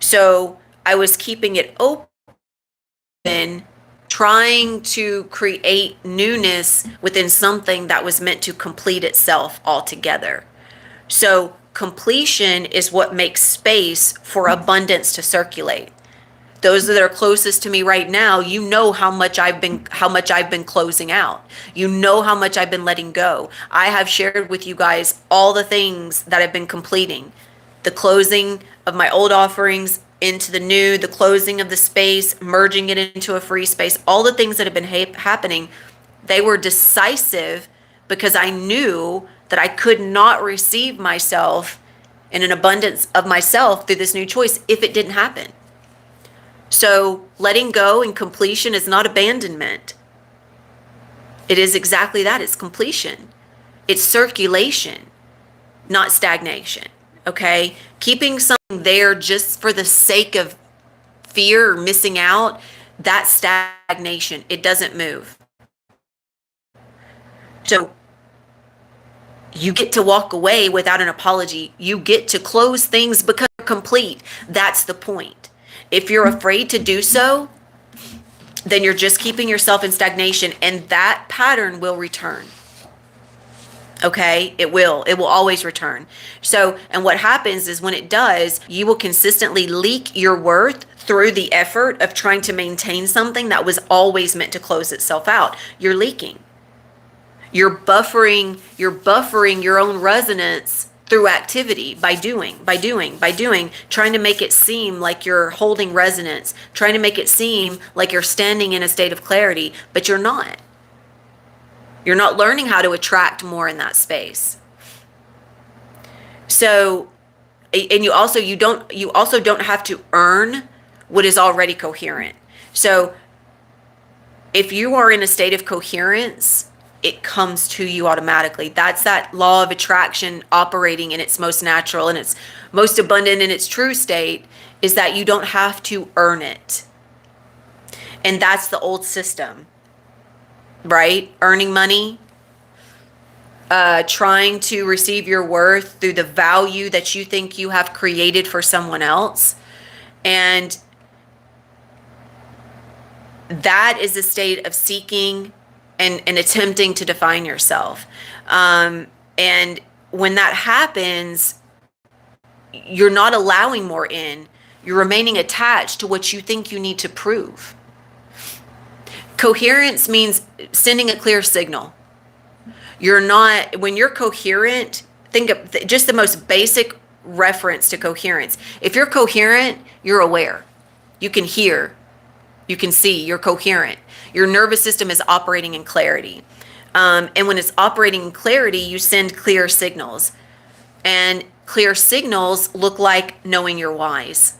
So I was keeping it open, trying to create newness within something that was meant to complete itself altogether. So completion is what makes space for abundance to circulate. Those that are closest to me right now, you know how much I've been closing out. You know how much I've been letting go. I have shared with you guys all the things that I've been completing. The closing of my old offerings into the new, the closing of the space, merging it into a free space, all the things that have been happening, they were decisive because I knew that I could not receive myself in an abundance of myself through this new choice if it didn't happen. So letting go and completion is not abandonment. It is exactly that. It's completion. It's circulation, not stagnation. Okay? Keeping something there just for the sake of fear or missing out, that's stagnation. It doesn't move. So you get to walk away without an apology. You get to close things because they're complete. That's the point. If you're afraid to do so, then you're just keeping yourself in stagnation, and that pattern will return. Okay, it will always return. So, and what happens is when it does, you will consistently leak your worth through the effort of trying to maintain something that was always meant to close itself out. You're leaking. You're buffering your own resonance through activity by doing, trying to make it seem like you're holding resonance, trying to make it seem like you're standing in a state of clarity, but you're not. You're not learning how to attract more in that space. So, and you also don't have to earn what is already coherent. So, if you are in a state of coherence, it comes to you automatically. That's that law of attraction operating in its most natural and its most abundant in its true state, is that you don't have to earn it. And that's the old system, right? Earning money, trying to receive your worth through the value that you think you have created for someone else. And that is a state of seeking and attempting to define yourself. And when that happens, you're not allowing more in. You're remaining attached to what you think you need to prove. Coherence means sending a clear signal. You're not, when you're coherent, think of just the most basic reference to coherence. If you're coherent, you're aware. You can hear. You can see. You're coherent. Your nervous system is operating in clarity. And when it's operating in clarity, you send clear signals. And clear signals look like knowing your whys,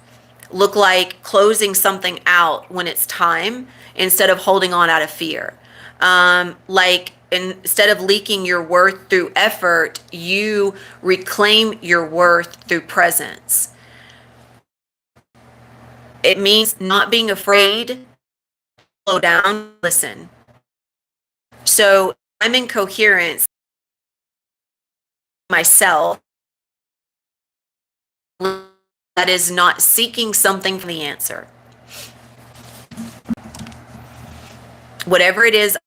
look like closing something out when it's time instead of holding on out of fear. Like instead of leaking your worth through effort, you reclaim your worth through presence. It means not being afraid, slow down, listen. So I'm in coherence myself, that is not seeking something from the answer. Whatever it is,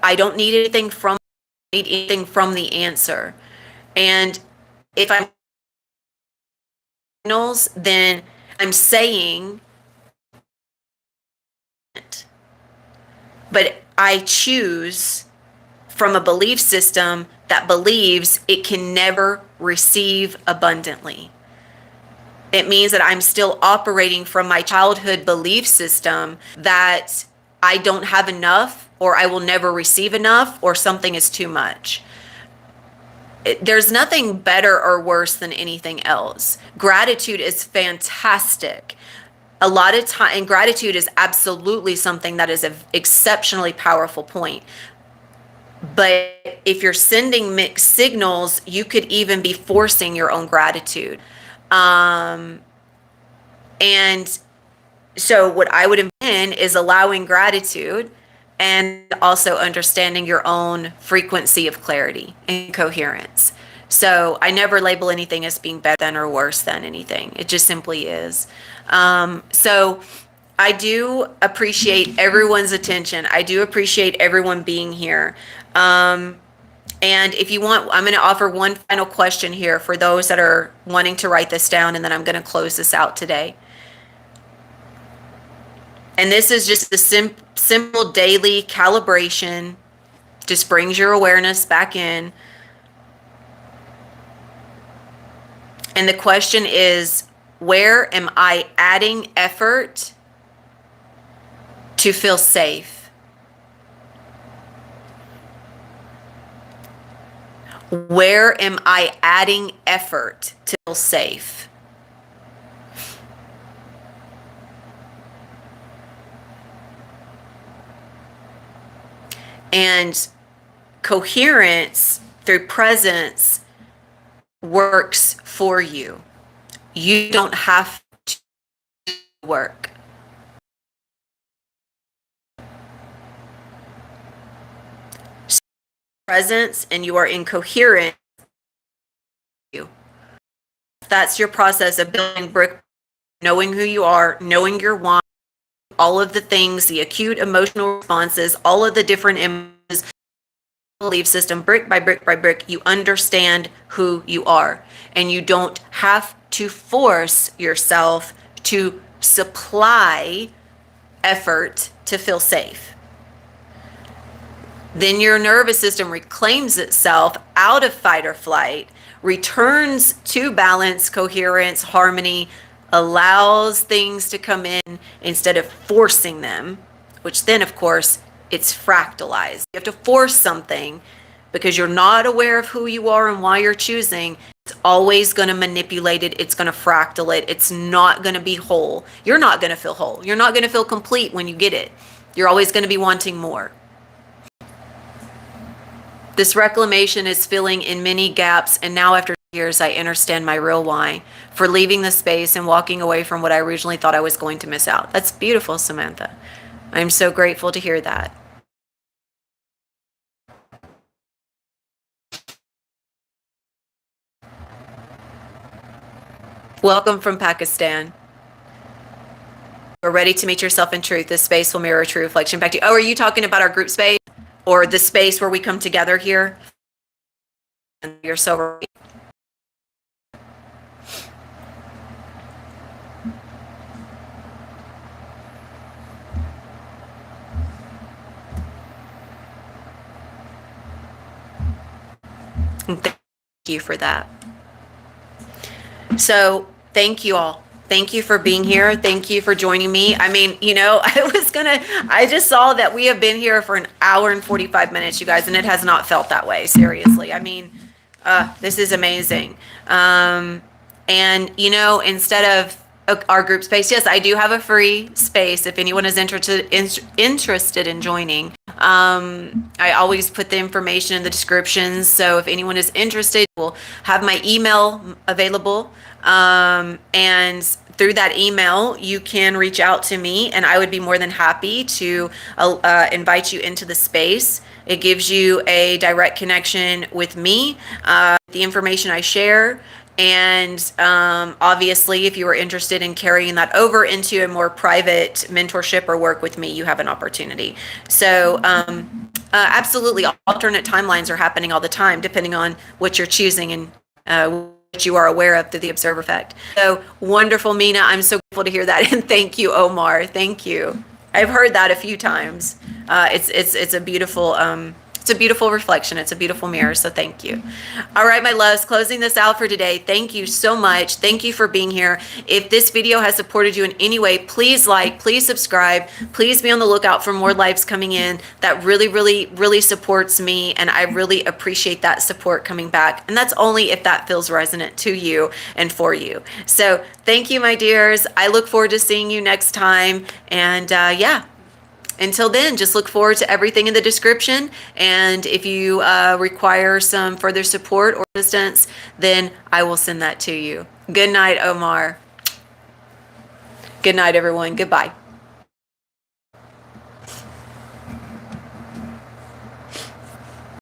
I don't need anything from the answer. And if I'm signals, then I'm saying it. But I choose from a belief system that believes it can never receive abundantly. It means that I'm still operating from my childhood belief system that I don't have enough, or I will never receive enough, or something is too much. There's nothing better or worse than anything else. Gratitude is fantastic. A lot of time, and gratitude is absolutely something that is an exceptionally powerful point. But if you're sending mixed signals, you could even be forcing your own gratitude. And so what I would envision is allowing gratitude and also understanding your own frequency of clarity and coherence. So I never label anything as being better than or worse than anything. It just simply is. So I do appreciate everyone's attention. I do appreciate everyone being here. And if you want, I'm going to offer one final question here for those that are wanting to write this down, and then I'm going to close this out today. And this is just the simple daily calibration, just brings your awareness back in. And the question is, where am I adding effort to feel safe? Where am I adding effort to feel safe? And coherence through presence works for you. You don't have to work. Presence and you are incoherent. That's your process of building brick, knowing who you are, knowing your why, all of the things, the acute emotional responses, all of the different images, belief system, brick by brick by brick. You understand who you are, and you don't have to force yourself to supply effort to feel safe. Then your nervous system reclaims itself out of fight or flight, returns to balance, coherence, harmony, allows things to come in instead of forcing them, which then, of course, it's fractalized. You have to force something because you're not aware of who you are and why you're choosing. It's always going to manipulate it. It's going to fractal it. It's not going to be whole. You're not going to feel whole. You're not going to feel complete when you get it. You're always going to be wanting more. This reclamation is filling in many gaps, and now after years, I understand my real why for leaving the space and walking away from what I originally thought I was going to miss out. That's beautiful, Samantha. I'm so grateful to hear that. Welcome from Pakistan. We're ready to meet yourself in truth. This space will mirror a true reflection back to you. Oh, are you talking about our group space or the space where we come together here? You're so right. Thank you for that. So thank you all. Thank you for being here. Thank you for joining me. I mean, I just saw that we have been here for an hour and 45 minutes, you guys, and it has not felt that way. Seriously. I mean, this is amazing. And, instead of our group space, yes, I do have a free space if anyone is interested in joining. I always put the information in the descriptions. So if anyone is interested, we'll have my email available. And through that email, you can reach out to me, and I would be more than happy to invite you into the space. It gives you a direct connection with me, the information I share. And obviously, if you are interested in carrying that over into a more private mentorship or work with me, you have an opportunity. So absolutely, alternate timelines are happening all the time, depending on what you're choosing and what you are aware of through the observer effect. So wonderful, Mina. I'm so grateful to hear that. And thank you, Omar. Thank you. I've heard that a few times. It's a beautiful reflection. It's a beautiful mirror. So thank you. All right, my loves, closing this out for today. Thank you so much. Thank you for being here. If this video has supported you in any way, please like, please subscribe, please be on the lookout for more lives coming in. That really, really, really supports me. And I really appreciate that support coming back. And that's only if that feels resonant to you and for you. So thank you, my dears. I look forward to seeing you next time. And until then, just look forward to everything in the description. And if you require some further support or assistance, then I will send that to you. Good night, Omar. Good night, everyone. Goodbye.